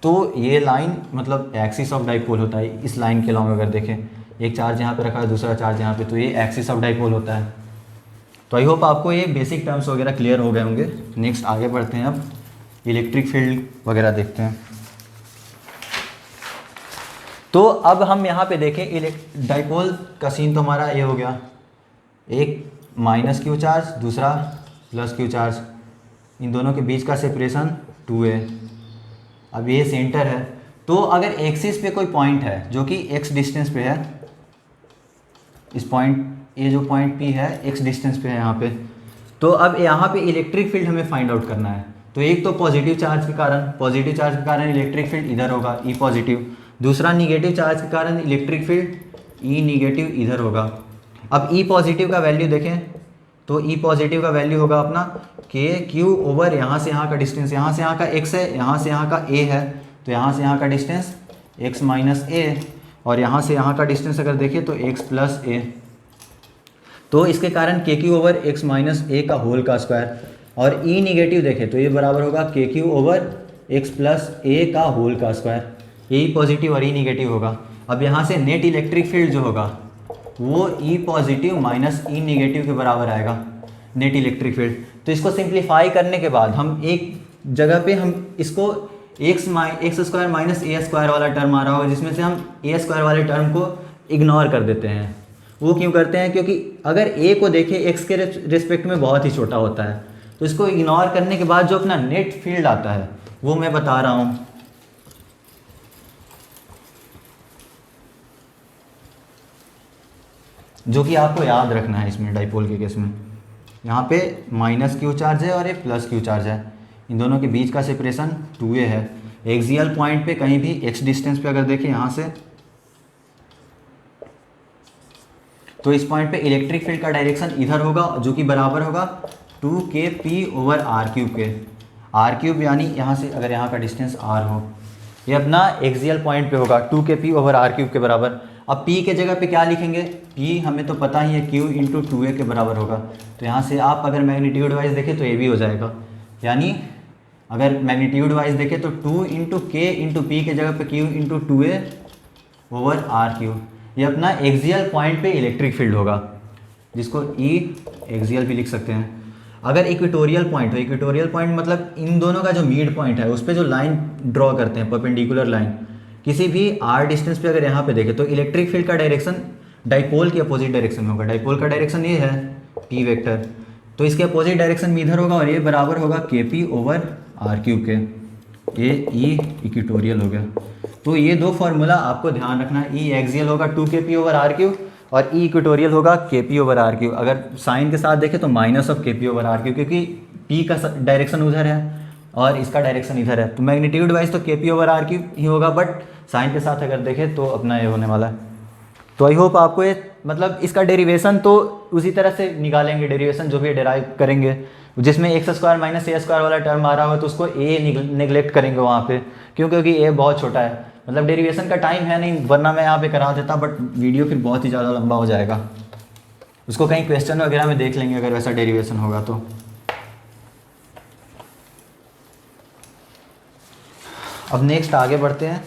तो ये लाइन मतलब एक्सिस ऑफ डाइपोल होता है। इस लाइन के लॉन्ग अगर देखें, एक चार्ज यहाँ पे रखा है, दूसरा चार्ज यहाँ पे, तो ये एक्सिस ऑफ डाइपोल होता है। तो आई होप आपको ये बेसिक टर्म्स वगैरह क्लियर हो गए होंगे। नेक्स्ट आगे बढ़ते हैं, अब इलेक्ट्रिक फील्ड वगैरह देखते हैं। तो अब हम यहाँ पे देखें डाइपोल का सीन तो हमारा ये हो गया, एक माइनस क्यू चार्ज, दूसरा प्लस क्यू चार्ज, इन दोनों के बीच का सेपरेशन 2 है। अब ये सेंटर है, तो अगर एक्सिस पे कोई पॉइंट है जो कि x डिस्टेंस पे है, इस पॉइंट, ये जो पॉइंट P है x डिस्टेंस पे है यहाँ पे, तो अब यहाँ पे इलेक्ट्रिक फील्ड हमें फाइंड आउट करना है। तो एक तो पॉजिटिव चार्ज के कारण इलेक्ट्रिक फील्ड इधर होगा, E पॉजिटिव, दूसरा निगेटिव चार्ज के कारण इलेक्ट्रिक फील्ड E निगेटिव इधर होगा। अब E पॉजिटिव का वैल्यू देखें तो E पॉजिटिव का वैल्यू होगा अपना KQ ओवर यहाँ से यहाँ का डिस्टेंस, यहाँ से यहाँ का x है, यहाँ से यहाँ का a है, तो यहाँ से यहाँ का डिस्टेंस x माइनस a, और यहाँ से यहाँ का डिस्टेंस अगर देखें तो x प्लस a, तो इसके कारण KQ over x minus a का होल का स्क्वायर, और E निगेटिव देखें तो ये बराबर होगा KQ over x plus a का होल का स्क्वायर। E पॉजिटिव और E निगेटिव होगा। अब यहाँ से नेट इलेक्ट्रिक फील्ड जो होगा वो E positive minus E negative के बराबर आएगा, नेट इलेक्ट्रिक फील्ड। तो इसको सिंप्लीफाई करने के बाद हम एक जगह पे हम इसको एक्स स्क्वायर माइनस ए स्क्वायर वाला टर्म आ रहा होगा, जिसमें से हम ए स्क्वायर वाले टर्म को इग्नोर कर देते हैं। वो क्यों करते हैं? क्योंकि अगर ए को देखें एक्स के रिस्पेक्ट में बहुत ही छोटा होता है, तो इसको इग्नोर करने के बाद जो अपना नेट फील्ड आता है वो मैं बता रहा हूँ। जो कि आपको याद रखना है इसमें डाइपोल के केस में, यहाँ पे माइनस क्यू चार्ज है और ये प्लस क्यू चार्ज है, इन दोनों के बीच का सेपरेशन 2a है। एक्सियल पॉइंट पे कहीं भी x डिस्टेंस पे अगर देखें यहाँ से, तो इस पॉइंट पे इलेक्ट्रिक फील्ड का डायरेक्शन इधर होगा, जो कि बराबर होगा 2kp ओवर आर क्यूब के। आर क्यूब यानी यहाँ से अगर यहाँ का डिस्टेंस r हो, ये अपना एक्सियल पॉइंट पे होगा 2kp ओवर आर क्यूब के बराबर। अब p के जगह पे क्या लिखेंगे? p हमें तो पता ही है q इंटू 2a के बराबर होगा, तो यहाँ से आप अगर मैग्नीट्यूड वाइज देखें तो ये भी हो जाएगा, यानी अगर मैग्नीट्यूड वाइज देखें तो 2 इंटू के इंटू पी के जगह पे q into 2a over R cube, ये अपना एक्सियल पॉइंट पे इलेक्ट्रिक फील्ड होगा, जिसको E एक्सियल भी लिख सकते हैं। अगर इक्वेटोरियल पॉइंट हो, इक्वेटोरियल पॉइंट मतलब इन दोनों का जो मिड पॉइंट है उस पर जो लाइन ड्रॉ करते हैं, परपेंडिकुलर लाइन, किसी भी r डिस्टेंस पे अगर यहाँ पे देखें तो इलेक्ट्रिक फील्ड का डायरेक्शन डाइपोल के अपोजिट डायरेक्शन में होगा। डाइपोल का डायरेक्शन ये है p वेक्टर, तो इसके अपोजिट डायरेक्शन में इधर होगा, और ये बराबर होगा kp ओवर आर क्यूब के। ये E इक्वेटोरियल हो गया। तो ये दो फार्मूला आपको ध्यान रखना है, E एक्सियल होगा 2kp ओवर आर क्यूब और E इक्वेटोरियल होगा kp ओवर आर क्यूब। अगर साइन के साथ देखें तो minus of kp over R cube, क्योंकि P का डायरेक्शन उधर है और इसका डायरेक्शन इधर है, तो मैग्नीट्यूड वाइज तो kp ओवर आर क्यूब ही होगा, बट साइन के साथ अगर देखें तो अपना ये होने वाला है। तो आई होप आपको ये मतलब इसका डेरिवेशन तो उसी तरह से निकालेंगे, डेरिवेशन जो भी डेराइव करेंगे, जिसमें एक्स स्क्वायर माइनस ए स्क्वायर वाला टर्म आ रहा हो तो उसको ए निगलेक्ट करेंगे वहाँ पे, क्योंकि ए बहुत छोटा है। मतलब डेरिवेशन का टाइम है नहीं, वरना मैं यहाँ पे करा देता, बट वीडियो फिर बहुत ही ज़्यादा लंबा हो जाएगा। उसको कहीं क्वेश्चन वगैरह में देख लेंगे अगर वैसा डेरिवेशन होगा तो। अब नेक्स्ट आगे बढ़ते हैं,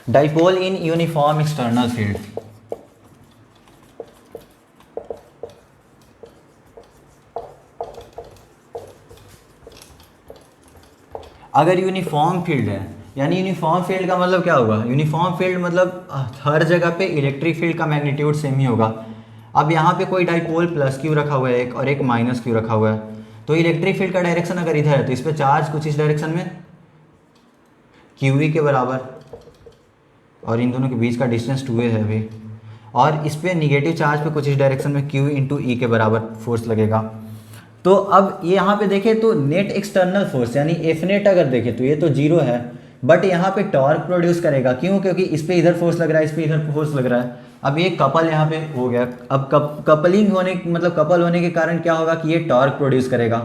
dipole in uniform external field. अगर यूनिफॉर्म फील्ड है, यानी यूनिफॉर्म फील्ड का मतलब क्या होगा? यूनिफॉर्म फील्ड मतलब हर जगह पे इलेक्ट्रिक फील्ड का मैग्नीट्यूड सेम ही होगा। अब यहाँ पे कोई डाइपोल प्लस क्यू रखा हुआ है एक, और एक माइनस क्यू रखा हुआ है, तो इलेक्ट्रिक फील्ड का डायरेक्शन अगर इधर है तो इस पर चार्ज कुछ इस डायरेक्शन में QE के बराबर, और इन दोनों के बीच का डिस्टेंस 2a है अभी, और इस पर निगेटिव चार्ज पे कुछ इस डायरेक्शन में Q इंटू E के बराबर फोर्स लगेगा। तो अब ये यहाँ पे देखें तो नेट एक्सटर्नल फोर्स यानी एफ नेट अगर देखें तो ये तो 0 है, बट यहाँ पे टॉर्क प्रोड्यूस करेगा। क्यों? क्योंकि इस पे इधर फोर्स लग रहा है, इस पे इधर फोर्स लग रहा है। अब ये कपल यहाँ पे हो गया। अब कपलिंग होने मतलब कपल होने के कारण क्या होगा कि ये टॉर्क प्रोड्यूस करेगा।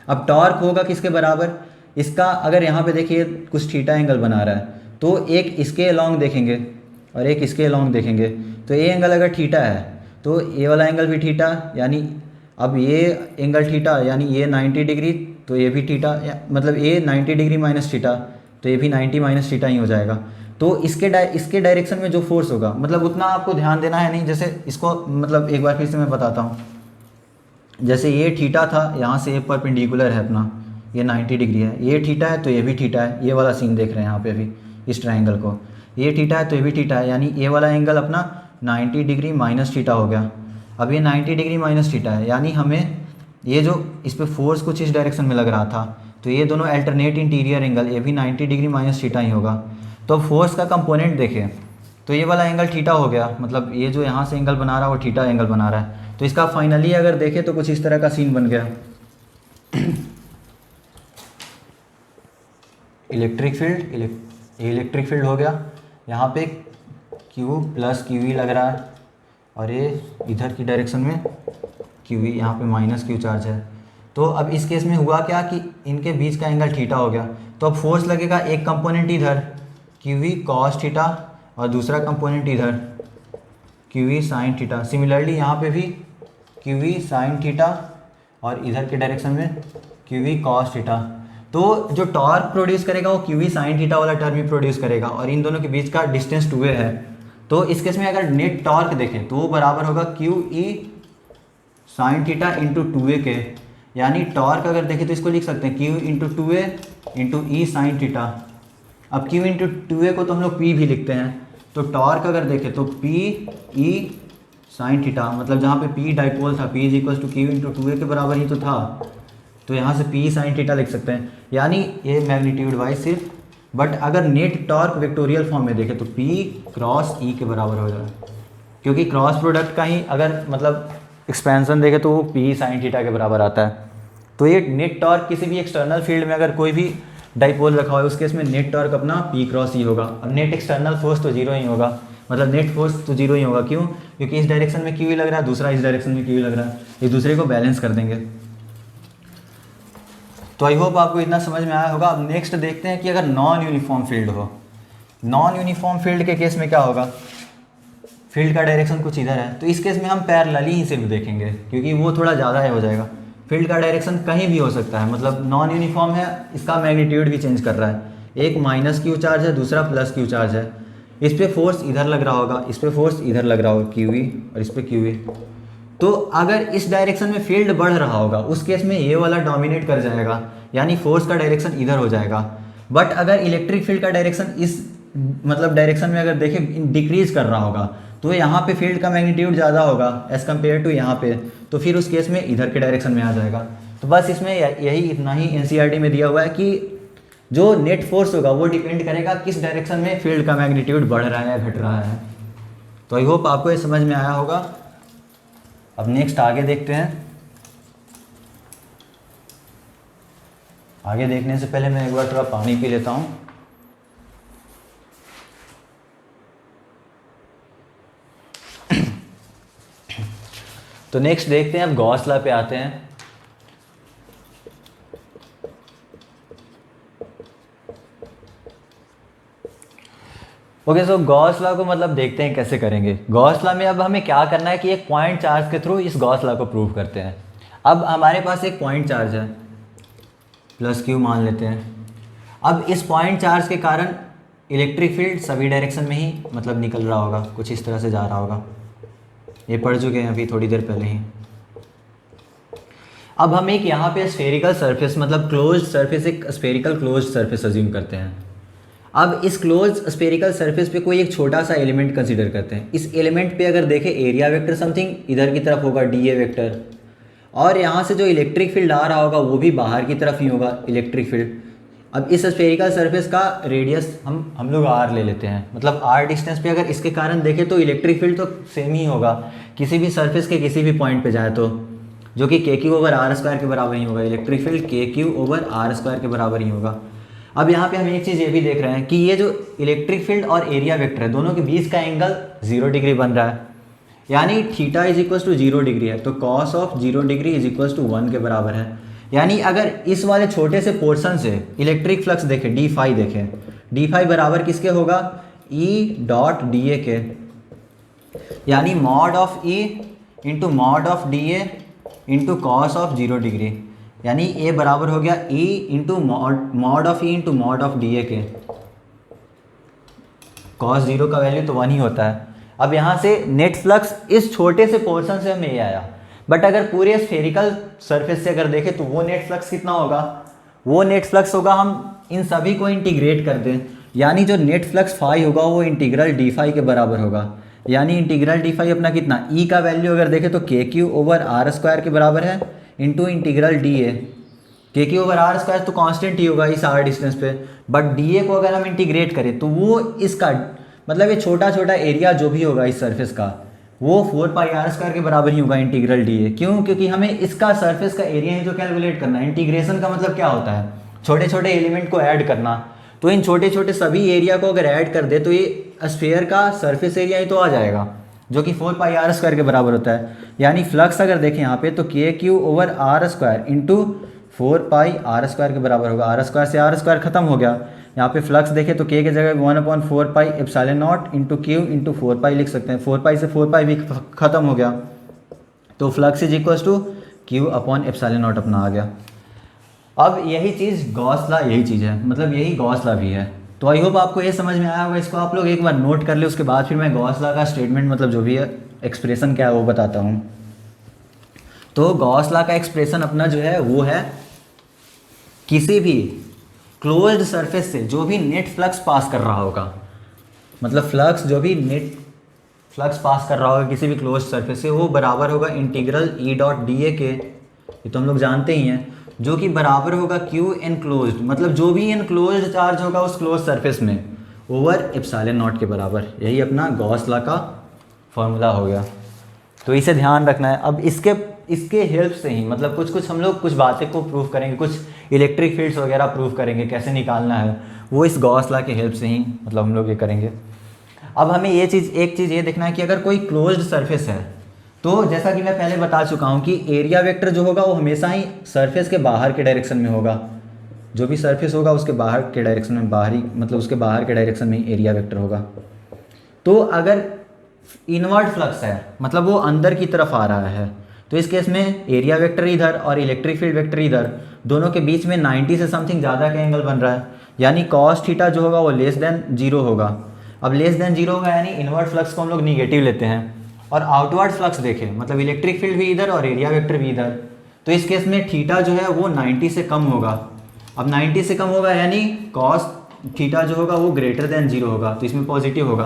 अब टॉर्क होगा किसके बराबर? इसका अगर यहाँ पे देखिए कुछ थीटा एंगल बना रहा है, तो एक इसके अलॉन्ग देखेंगे और एक इसके अलॉन्ग देखेंगे, तो ये एंगल अगर थीटा है तो ये वाला एंगल भी थीटा, यानी अब ये एंगल थीटा यानी ये 90 डिग्री, तो ये भी थीटा, मतलब ये 90 डिग्री माइनस थीटा, तो ये भी 90 माइनस थीटा ही हो जाएगा। तो इसके डायरेक्शन में जो फोर्स होगा, मतलब उतना आपको ध्यान देना है नहीं। जैसे इसको मतलब एक बार फिर से मैं बताता हूँ। जैसे ये थीटा था, यहाँ से ये परपेंडिकुलर है अपना, ये 90 डिग्री है, ये थीटा है तो ये भी थीटा है। ये वाला सीन देख रहे हैं यहाँ पे अभी इस ट्रायंगल को, ये थीटा है तो ये भी थीटा है, यानी ये वाला एंगल अपना 90 डिग्री माइनस थीटा हो गया। अब ये 90 डिग्री माइनस थीटा है, यानी हमें ये जो इस पर फोर्स कुछ इस डायरेक्शन में लग रहा था, तो ये दोनों अल्टरनेट इंटीरियर एंगल, ये भी 90 डिग्री माइनस थीटा ही होगा। तो फोर्स का कंपोनेंट देखें तो ये वाला एंगल थीटा हो गया, मतलब ये जो यहाँ से एंगल बना रहा है वो थीटा एंगल बना रहा है। तो इसका फाइनली अगर देखें तो कुछ इस तरह का सीन बन गया। इलेक्ट्रिक फील्ड हो गया, यहाँ पे Q प्लस QE लग रहा है, और ये इधर की डायरेक्शन में QE, यहाँ पे माइनस Q चार्ज है। तो अब इस केस में हुआ क्या कि इनके बीच का एंगल थीटा हो गया, तो अब फोर्स लगेगा एक कंपोनेंट इधर QE कॉस थीटा और दूसरा कंपोनेंट इधर QE साइन थीटा। सिमिलरली यहाँ पे भी QE साइन थीटा और इधर के डायरेक्शन में QE कॉस थीटा। तो जो टॉर्क प्रोड्यूस करेगा वो QE साइन थीटा वाला टर्म ही प्रोड्यूस करेगा, और इन दोनों के बीच का डिस्टेंस 2a है। तो इस केस में अगर नेट टॉर्क देखें तो वो बराबर होगा QE sine theta into 2a के, यानी टॉर्क अगर देखें तो इसको लिख सकते हैं Q into 2a into E sine theta. अब Q इंटू 2a को तो हम लोग P भी लिखते हैं, तो टॉर्क अगर देखें तो P E साइन थीटा, मतलब जहाँ पे P डाइपोल था, P is equal to Q into 2a के बराबर ही तो था, तो यहाँ से P साइन थीटा लिख सकते हैं, यानी ये मैग्नीट्यूड वाइज सिर्फ। बट अगर नेट टॉर्क वेक्टोरियल फॉर्म में देखें तो P क्रॉस E के बराबर हो जाएगा, क्योंकि क्रॉस प्रोडक्ट का ही अगर मतलब एक्सपेंशन देखें तो वो P साइन थीटा के बराबर आता है। तो ये नेट टॉर्क किसी भी एक्सटर्नल फील्ड में अगर कोई भी डाइपोल रखा हुआ है, उस केस में नेट टॉर्क अपना P क्रॉस E होगा। अब नेट एक्सटर्नल फोर्स तो जीरो ही होगा, मतलब नेट फोर्स तो जीरो ही होगा। क्यों? क्योंकि इस डायरेक्शन में QE लग रहा है, दूसरा इस डायरेक्शन में QE लग रहा है, एक दूसरे को बैलेंस कर देंगे। तो आई होप आपको इतना समझ में आया होगा। अब नेक्स्ट देखते हैं कि अगर नॉन यूनिफॉर्म फील्ड हो, नॉन यूनिफॉर्म फील्ड के केस में क्या होगा। फील्ड का डायरेक्शन कुछ इधर है, तो इस केस में हम पैरेलली ही सिर्फ देखेंगे, क्योंकि वो थोड़ा ज़्यादा है हो जाएगा। फील्ड का डायरेक्शन कहीं भी हो सकता है, मतलब नॉन यूनिफॉर्म है, इसका मैग्नीट्यूड भी चेंज कर रहा है, एक माइनस Q चार्ज है, दूसरा प्लस Q चार्ज है। इस पर फोर्स इधर लग रहा होगा, इस पर फोर्स इधर लग रहा होगा QE, और इस पर QE। तो अगर इस डायरेक्शन में फील्ड बढ़ रहा होगा, उस केस में ये वाला डोमिनेट कर जाएगा, यानी फोर्स का डायरेक्शन इधर हो जाएगा। बट अगर इलेक्ट्रिक फील्ड का डायरेक्शन इस मतलब डायरेक्शन में अगर देखें डिक्रीज कर रहा होगा, तो यहाँ पे फील्ड का मैग्नीट्यूड ज़्यादा होगा एज़ कम्पेयर टू यहाँ पे, तो फिर उस केस में इधर के डायरेक्शन में आ जाएगा। तो बस इसमें यही इतना ही NCERT में दिया हुआ है कि जो नेट फोर्स होगा वो डिपेंड करेगा किस डायरेक्शन में फील्ड का मैग्नीट्यूड बढ़ रहा है या घट रहा है। तो आई होप आपको ये समझ में आया होगा। अब नेक्स्ट आगे देखते हैं। आगे देखने से पहले मैं एक बार थोड़ा पानी पी लेता हूँ। तो नेक्स्ट देखते हैं, अब गॉस लॉ पे आते हैं। ओके, सो गॉस लॉ को मतलब देखते हैं कैसे करेंगे। गॉस लॉ में अब हमें क्या करना है कि एक पॉइंट चार्ज के थ्रू इस गॉस लॉ को प्रूव करते हैं। अब हमारे पास एक पॉइंट चार्ज है, प्लस Q मान लेते हैं। अब इस पॉइंट चार्ज के कारण इलेक्ट्रिक फील्ड सभी डायरेक्शन में ही मतलब निकल रहा होगा, कुछ इस तरह से जा रहा होगा। ये पढ़ चुके हैं अभी थोड़ी देर पहले ही। अब हम एक यहाँ पे स्फेरिकल सरफेस मतलब क्लोज्ड सरफेस, एक स्फेरिकल क्लोज्ड सरफेस अज्यूम करते हैं। अब इस क्लोज स्फेरिकल सरफेस पे कोई एक छोटा सा एलिमेंट कंसीडर करते हैं। इस एलिमेंट पे अगर देखें एरिया वेक्टर समथिंग इधर की तरफ होगा dA वेक्टर, और यहाँ से जो इलेक्ट्रिक फील्ड आ रहा होगा वो भी बाहर की तरफ ही होगा इलेक्ट्रिक फील्ड। अब इस स्फेरिकल सरफेस का रेडियस हम लोग r ले लेते हैं, मतलब r डिस्टेंस पे अगर इसके कारण देखें तो इलेक्ट्रिक फील्ड तो सेम ही होगा किसी भी सरफेस के किसी भी पॉइंट पे जाए तो, जो कि KQ ओवर R स्क्वायर के बराबर ही होगा। Electric field KQ over R square के बराबर ही होगा। अब यहाँ पे हम एक चीज़ ये भी देख रहे हैं कि ये जो इलेक्ट्रिक फील्ड और एरिया वेक्टर है दोनों के बीच का एंगल 0 डिग्री बन रहा है, यानी theta is equal to 0 degree है, तो cos of 0 degree is equal to 1 के बराबर है। यानी अगर इस वाले छोटे से पोर्शन से इलेक्ट्रिक फ्लक्स देखें d फाई देखें, d फाई बराबर किसके होगा E डॉट dA के, यानी mod of E into mod of dA into cos of 0 degree, यानी ए बराबर हो गया E into mod of E into mod of dA के। कॉस जीरो का वैल्यू तो 1 ही होता है। अब यहाँ से नेट फ्लक्स इस छोटे से पोर्शन से हमें ये आया, बट अगर पूरे स्फेरिकल सरफेस से अगर देखें तो वो नेट फ्लक्स कितना होगा, वो नेट फ्लक्स होगा, हम इन सभी को इंटीग्रेट कर दें, यानी जो नेट फ्लक्स फाई होगा वो इंटीग्रल डी फाई के बराबर होगा। यानी इंटीग्रल डी फाई अपना कितना, ई का वैल्यू अगर देखें तो K Q over R square के बराबर है इंटू इंटीग्रल डी ए। के क्यू ओवर आर स्क्वायर तो कांस्टेंट ही होगा इस आर डिस्टेंस पे, बट डी ए को अगर हम इंटीग्रेट करें तो वो इसका मतलब ये छोटा छोटा एरिया जो भी होगा इस सरफेस का वो 4 पाई आर स्क्वायर के बराबर ही होगा इंटीग्रल डी ए। क्यों? क्योंकि हमें इसका सरफेस का एरिया ही तो कैलकुलेट करना है। इंटीग्रेशन का मतलब क्या होता है, छोटे छोटे एलिमेंट को ऐड करना। तो इन छोटे छोटे सभी एरिया को अगर ऐड कर दे तो ये स्फीयर का सरफेस एरिया ही तो आ जाएगा, जो कि 4 पाई आर स्क्वायर के बराबर होता है। यानी फ्लक्स अगर देखें यहाँ पे तो K Q over R square into 4 pi R square के बराबर होगा। आर स्क्वायर से आर स्क्वायर खत्म हो गया। यहाँ पे फ्लक्स देखें तो के की जगह 1/4 pi epsilon naught into Q into 4 पाई लिख सकते हैं। 4 पाई से 4 पाई भी खत्म हो गया, तो flux is equal to Q upon epsilon naught अपना आ गया। अब यही चीज़ गॉस लॉ यही चीज़ है, मतलब यही गॉस लॉ भी है। तो आई होप आपको ये समझ में आया होगा। इसको आप लोग एक बार नोट कर ले, उसके बाद फिर मैं गॉस लॉ का स्टेटमेंट मतलब जो भी है एक्सप्रेशन क्या है वो बताता हूँ। तो गॉस लॉ का एक्सप्रेशन अपना जो है वो है किसी भी क्लोज्ड सरफेस से जो भी नेट फ्लक्स पास कर रहा होगा, मतलब फ्लक्स जो भी नेट फ्लक्स पास कर रहा होगा किसी भी क्लोज्ड सरफेस से, वो बराबर होगा integral E dot D A के, ये तो हम लोग जानते ही हैं, जो कि बराबर होगा क्यू एनक्लोज्ड, मतलब जो भी एनक्लोज्ड चार्ज होगा उस क्लोज सरफेस में, ओवर एप्सिलॉन नॉट के बराबर। यही अपना गॉस लॉ का फॉर्मूला हो गया। तो इसे ध्यान रखना है। अब इसके हेल्प से ही मतलब कुछ हम लोग कुछ बातें को प्रूव करेंगे, कुछ इलेक्ट्रिक फील्ड्स वगैरह प्रूव करेंगे कैसे निकालना है, वो इस गॉस लॉ के हेल्प से ही मतलब हम लोग ये करेंगे। अब हमें एक चीज़ ये देखना है कि अगर कोई क्लोज्ड सरफेस है तो जैसा कि मैं पहले बता चुका हूँ कि एरिया वेक्टर जो होगा वो हमेशा ही सरफेस के बाहर के डायरेक्शन में होगा। जो भी सरफेस होगा उसके बाहर के डायरेक्शन में, बाहरी मतलब उसके बाहर के डायरेक्शन में एरिया वेक्टर होगा। तो अगर इनवर्ड फ्लक्स है मतलब वो अंदर की तरफ आ रहा है, तो इस केस में एरिया वेक्टर इधर और इलेक्ट्रिक फील्ड वेक्टर इधर, दोनों के बीच में 90 से समथिंग ज़्यादा का एंगल बन रहा है, यानी कॉस थीटा जो होगा वो लेस देन 0 होगा। अब लेस देन 0 होगा यानी इनवर्ड फ्लक्स को हम लोग निगेटिव लेते हैं, और आउटवर्ड फ्लक्स देखें मतलब इलेक्ट्रिक फील्ड भी इधर और एरिया वेक्टर भी इधर, तो इस केस में थीटा जो है वो 90 से कम होगा। अब 90 से कम होगा यानी कॉस थीटा जो होगा वो ग्रेटर देन 0 होगा, तो इसमें पॉजिटिव होगा।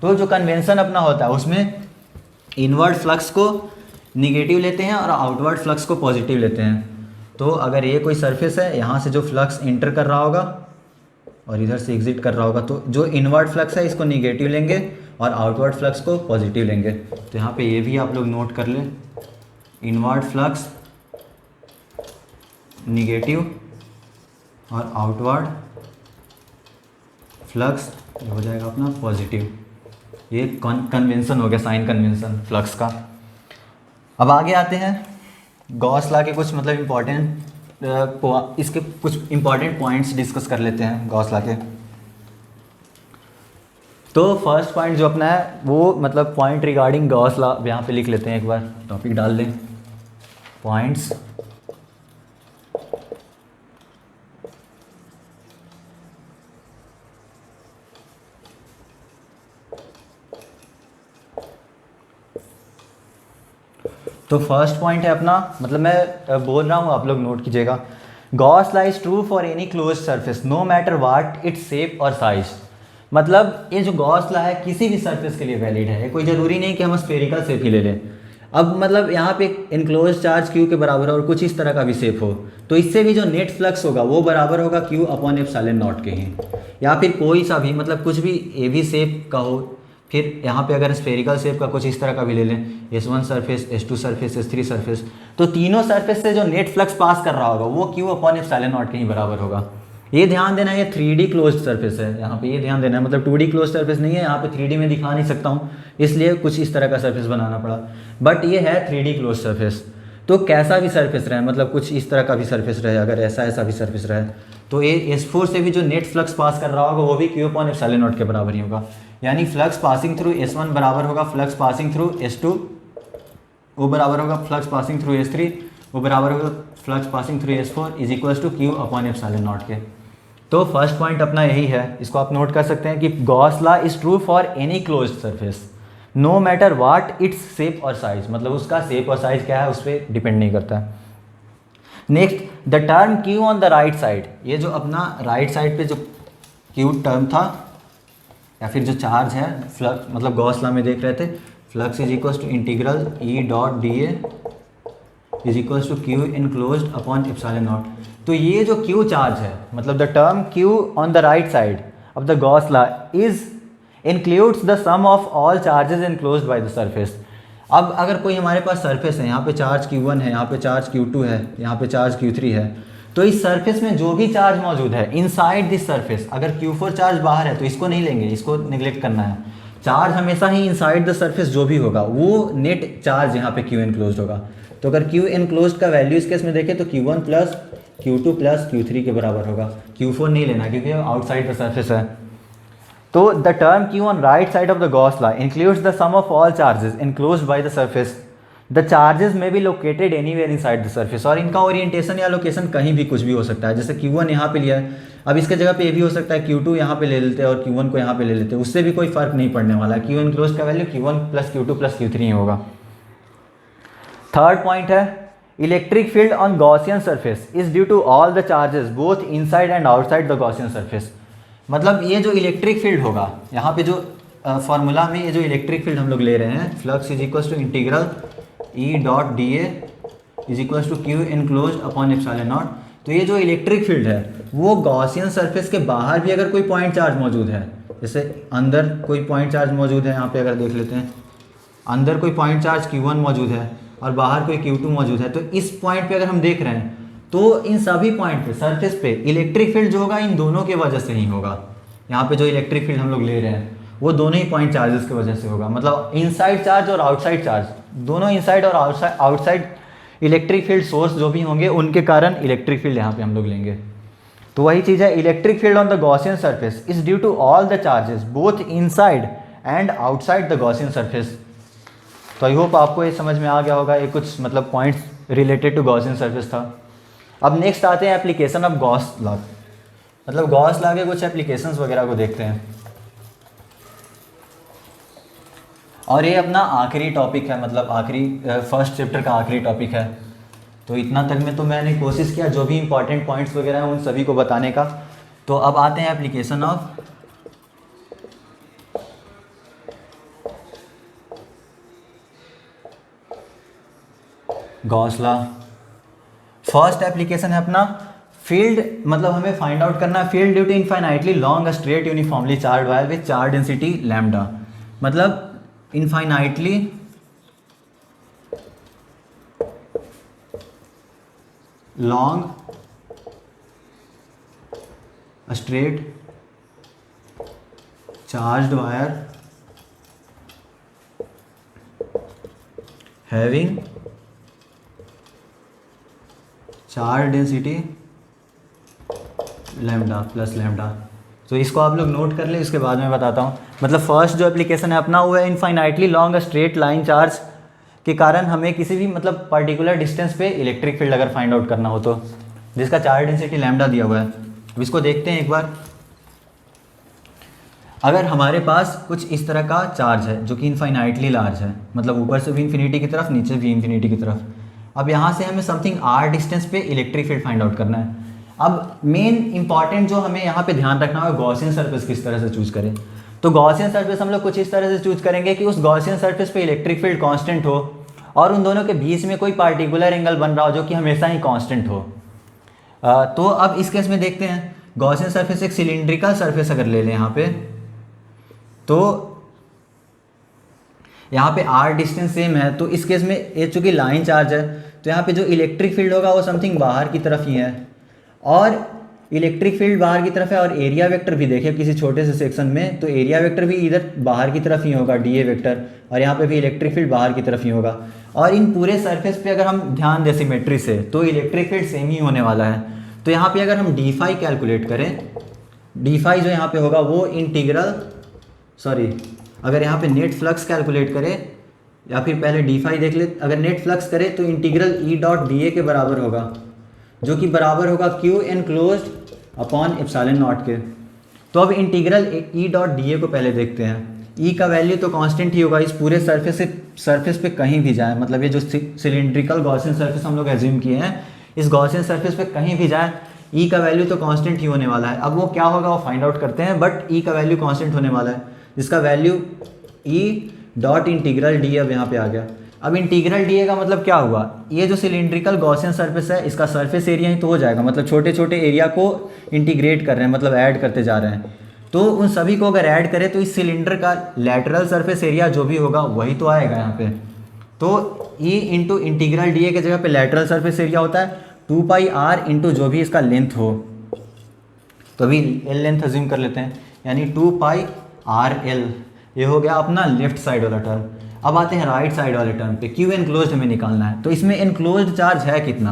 तो जो कन्वेंशन अपना होता है उसमें इनवर्ड फ्लक्स को निगेटिव लेते हैं और आउटवर्ड फ्लक्स को पॉजिटिव लेते हैं। तो अगर ये कोई सरफेस है, यहाँ से जो फ्लक्स इंटर कर रहा होगा और इधर से एग्जिट कर रहा होगा, तो जो इनवर्ड फ्लक्स है इसको निगेटिव लेंगे और आउटवर्ड फ्लक्स को पॉजिटिव लेंगे। तो यहाँ पे ये भी आप लोग नोट कर लें, इनवर्ड फ्लक्स निगेटिव और आउटवर्ड फ्लक्स हो जाएगा अपना पॉजिटिव। ये कन्वेंशन हो गया, साइन कन्वेंशन फ्लक्स का। अब आगे आते हैं गॉस लॉ के कुछ मतलब इम्पॉर्टेंट इसके कुछ इम्पॉर्टेंट पॉइंट्स डिस्कस कर लेते हैं गॉस लॉ के। तो फर्स्ट पॉइंट जो अपना है वो मतलब पॉइंट रिगार्डिंग गॉस लॉ यहाँ पे लिख लेते हैं, एक बार टॉपिक डाल दें, पॉइंट्स तो फर्स्ट पॉइंट है अपना, मतलब मैं बोल रहा हूँ आप लोग नोट कीजिएगा, Gauss law is true for any close surface no matter what it's shape और साइज। मतलब ये जो गॉस लॉ है किसी भी सरफेस के लिए वैलिड है, कोई ज़रूरी नहीं कि हम स्फेरिकल शेप ही ले लें। अब मतलब यहाँ पे एक इनक्लोज चार्ज क्यू के बराबर और कुछ इस तरह का भी शेप हो, तो इससे भी जो नेट फ्लक्स होगा वो बराबर होगा क्यू अपॉन एप्सिलॉन नॉट के ही, या फिर कोई सा भी मतलब कुछ भी ए भी शेप का हो। फिर यहाँ पे अगर स्फेरिकल शेप का कुछ इस तरह का भी ले लें, S1 surface, S2 surface, S3 surface, तो तीनों सरफेस से जो नेट फ्लक्स पास कर रहा होगा वो क्यू अपॉन एप्सिलॉन नॉट के ही बराबर होगा। ये ध्यान देना है, ये 3D क्लोज्ड सरफेस है, यहाँ पे ये ध्यान देना है, मतलब 2D क्लोज्ड सरफेस नहीं है, यहाँ पे 3D में दिखा नहीं सकता हूँ इसलिए कुछ इस तरह का सरफेस बनाना पड़ा, बट ये है 3D क्लोज्ड सरफेस। तो कैसा भी सरफेस रहे, मतलब कुछ इस तरह का भी सरफेस रहे, अगर ऐसा भी सरफेस रहे, तो ये S4 से भी जो नेट फ्लक्स पास कर रहा होगा वो भी क्यू अपॉन एप्सिलॉन नॉट के बराबर ही होगा। यानी फ्लक्स पासिंग थ्रू S1 बराबर होगा फ्लक्स पासिंग थ्रू S2, वो बराबर होगा फ्लक्स पासिंग थ्रू S3, वो बराबर होगा flux passing through S4 is equals to Q upon epsilon naught के। तो फर्स्ट पॉइंट अपना यही है, इसको आप नोट कर सकते हैं कि Gauss law is true for any closed surface no matter what it's shape और साइज, मतलब उसका शेप और साइज क्या है उस पर डिपेंड नहीं करता है। Next the term Q on the right side, ये जो अपना राइट साइड पे जो क्यू टर्म था या फिर जो चार्ज है फ्लक्स, मतलब गॉस लॉ में देख रहे थे flux is equals to integral E dot D A is equals to Q enclosed upon epsilon naught. तो ये जो क्यू चार्ज है, मतलब the term Q on the right side of the Gauss law is includes the sum of all charges enclosed by the surface. अब अगर कोई हमारे पास surface है, यहाँ पे चार्ज Q1 है, यहाँ पे चार्ज Q2 है, यहाँ पे चार्ज Q3 है, तो इस सरफेस में जो भी चार्ज मौजूद है इनसाइड दिस सरफेस, अगर Q4 चार्ज बाहर है तो इसको नहीं लेंगे, इसको निगलेक्ट करना है। चार्ज हमेशा ही इनसाइड द सरफेस जो भी होगा वो नेट चार्ज यहाँ पे Q एनक्लोज्ड होगा। तो अगर Q एनक्लोज्ड का वैल्यू इस केस में देखें तो Q1 plus Q2 plus Q3 के बराबर होगा। Q4 नहीं लेना क्योंकि आउटसाइड द सरफेस है। तो the term Q on right side of the Gauss law includes the sum of all charges enclosed by the surface. The charges may be located anywhere inside the surface, और इनका orientation या location कहीं भी कुछ भी हो सकता है। जैसे Q1 यहाँ पे लिया है, अब इसके जगह पे ये भी हो सकता है Q2 यहाँ पे ले लेते हैं और Q1 को यहाँ पे ले लेते हैं, उससे भी कोई फर्क नहीं पड़ने वाला है। Q enclosed का value Q1 plus Q2 plus Q3 होगा। थर्ड पॉइंट है electric field on Gaussian surface is due to all the charges both inside and outside the Gaussian surface. मतलब ये जो इलेक्ट्रिक फील्ड होगा, यहाँ पे जो फार्मूला में ये जो इलेक्ट्रिक फील्ड हम लोग ले रहे हैं flux is equals to integral E dot D A is equals to Q enclosed upon epsilon naught. तो ये जो इलेक्ट्रिक फील्ड है वो गॉसियन सरफेस के बाहर भी अगर कोई पॉइंट चार्ज मौजूद है, जैसे अंदर कोई पॉइंट चार्ज मौजूद है, यहाँ पे अगर देख लेते हैं अंदर कोई पॉइंट चार्ज Q1 मौजूद है और बाहर कोई Q2 मौजूद है, तो इस पॉइंट पे अगर हम देख रहे हैं तो इन सभी पॉइंट पे सरफेस पे इलेक्ट्रिक फील्ड जो होगा इन दोनों के वजह से ही होगा। यहाँ पे जो इलेक्ट्रिक फील्ड हम लोग ले रहे हैं वो दोनों ही पॉइंट चार्जेस की वजह से होगा। मतलब इनसाइड चार्ज और आउटसाइड चार्ज दोनों, इनसाइड और आउटसाइड इलेक्ट्रिक फील्ड सोर्स जो भी होंगे उनके कारण इलेक्ट्रिक फील्ड यहाँ पे हम लोग लेंगे। तो वही चीज़ है, electric field on the Gaussian surface is due to all the charges both inside and outside the Gaussian surface. तो आई होप आपको ये समझ में आ गया होगा, ये कुछ मतलब points related to Gaussian surface था। अब नेक्स्ट आते हैं एप्लीकेशन ऑफ गॉस लॉ, मतलब गॉस लॉ के कुछ एप्लीकेशंस वगैरह को देखते हैं। और ये अपना आखिरी टॉपिक है, मतलब आखिरी फर्स्ट चैप्टर का आखिरी टॉपिक है। तो इतना तक में तो मैंने कोशिश किया जो भी इंपॉर्टेंट पॉइंट्स वगैरह हैं उन सभी को बताने का। तो अब आते हैं application of Gauss law. First application है अपना फील्ड, मतलब हमें फाइंड आउट करना है field due to infinitely long straight uniformly charge wire with charge density lambda. मतलब infinitely long straight charged wire having charge density lambda plus lambda. तो इसको आप लोग नोट कर ले, इसके बाद में बताता हूँ। मतलब फर्स्ट जो एप्लीकेशन है अपना वो है infinitely long straight line charge के कारण हमें किसी भी मतलब पर्टिकुलर डिस्टेंस पे इलेक्ट्रिक फील्ड अगर फाइंड आउट करना हो तो जिसका चार्ज डेंसिटी लैम्डा दिया हुआ है। अब इसको देखते हैं एक बार। अगर हमारे पास कुछ इस तरह का चार्ज है जो कि इनफाइनाइटली लार्ज है, मतलब ऊपर से भी इन्फिनिटी की तरफ नीचे भी इन्फिनिटी की तरफ, अब यहाँ से हमें समथिंग r डिस्टेंस पे इलेक्ट्रिक फील्ड फाइंड आउट करना है। अब मेन इंपॉर्टेंट जो हमें यहाँ पे ध्यान रखना है गॉसियन सरफेस किस तरह से चूज करें। तो गॉसियन सरफेस हम लोग कुछ इस तरह से चूज करेंगे कि उस गॉसियन सरफेस पे इलेक्ट्रिक फील्ड कांस्टेंट हो और उन दोनों के बीच में कोई पार्टिकुलर एंगल बन रहा हो जो कि हमेशा ही कांस्टेंट हो। तो अब इस केस में देखते हैं, गॉसियन सरफेस एक सिलिंड्रिकल सरफेस अगर ले लें यहाँ पे, तो यहाँ पे r डिस्टेंस सेम है, तो इस केस में ये चूँकि लाइन चार्ज है तो यहाँ पे जो इलेक्ट्रिक फील्ड होगा वो समथिंग बाहर की तरफ ही है, और इलेक्ट्रिक फील्ड बाहर की तरफ है। और एरिया वेक्टर भी देखिए किसी छोटे से सेक्शन में, तो एरिया वेक्टर भी इधर बाहर की तरफ ही होगा dA वेक्टर, और यहाँ पे भी इलेक्ट्रिक फील्ड बाहर की तरफ ही होगा। और इन पूरे सरफेस पे अगर हम ध्यान दें सिमेट्री से तो इलेक्ट्रिक फील्ड सेम ही होने वाला है। तो यहाँ पे अगर हम d फाई कैलकुलेट करें, d फाई जो यहाँ पे होगा वो अगर यहाँ पे नेट फ्लक्स कैलकुलेट करें, या फिर पहले d फाई देख ले, अगर नेट फ्लक्स करें तो integral E dot D A के बराबर होगा, जो कि बराबर होगा Q enclosed upon epsilon naught के। तो अब integral E dot D A को पहले देखते हैं। ई का वैल्यू तो कांस्टेंट ही होगा, इस पूरे सरफेस पे कहीं भी जाए, मतलब ये जो सिलिंड्रिकल गॉसियन सरफेस हम लोग एज्यूम किए हैं, इस गॉसियन सरफेस पे कहीं भी जाए ई का वैल्यू तो कांस्टेंट ही होने वाला है। अब वो क्या होगा वो फाइंड आउट करते हैं, बट ई का वैल्यू कांस्टेंट होने वाला है, जिसका value E dot integral D अब यहाँ पे आ गया। अब इंटीग्रल डी ए का मतलब क्या हुआ, ये जो सिलिंड्रिकल गॉसियन सरफेस है इसका सरफेस एरिया ही तो हो जाएगा, मतलब छोटे छोटे एरिया को इंटीग्रेट कर रहे हैं, मतलब ऐड करते जा रहे हैं। तो उन सभी को अगर ऐड करें तो इस सिलेंडर का लैटरल सरफेस एरिया जो भी होगा वही तो आएगा यहाँ पे। तो ई इंटू इंटीग्रल डी ए के जगह पे लैटरल सरफेस एरिया होता है 2 पाई आर इंटू जो भी इसका लेंथ हो, तो अभी एल लेंथ अज्यूम कर लेते हैं, यानी 2 पाई आर एल, ये हो गया अपना लेफ्ट साइड वाला टर्म। अब आते हैं राइट साइड वाले टर्म पे, क्यू एनक्लोज्ड हमें निकालना है। तो इसमें एनक्लोज्ड चार्ज है कितना।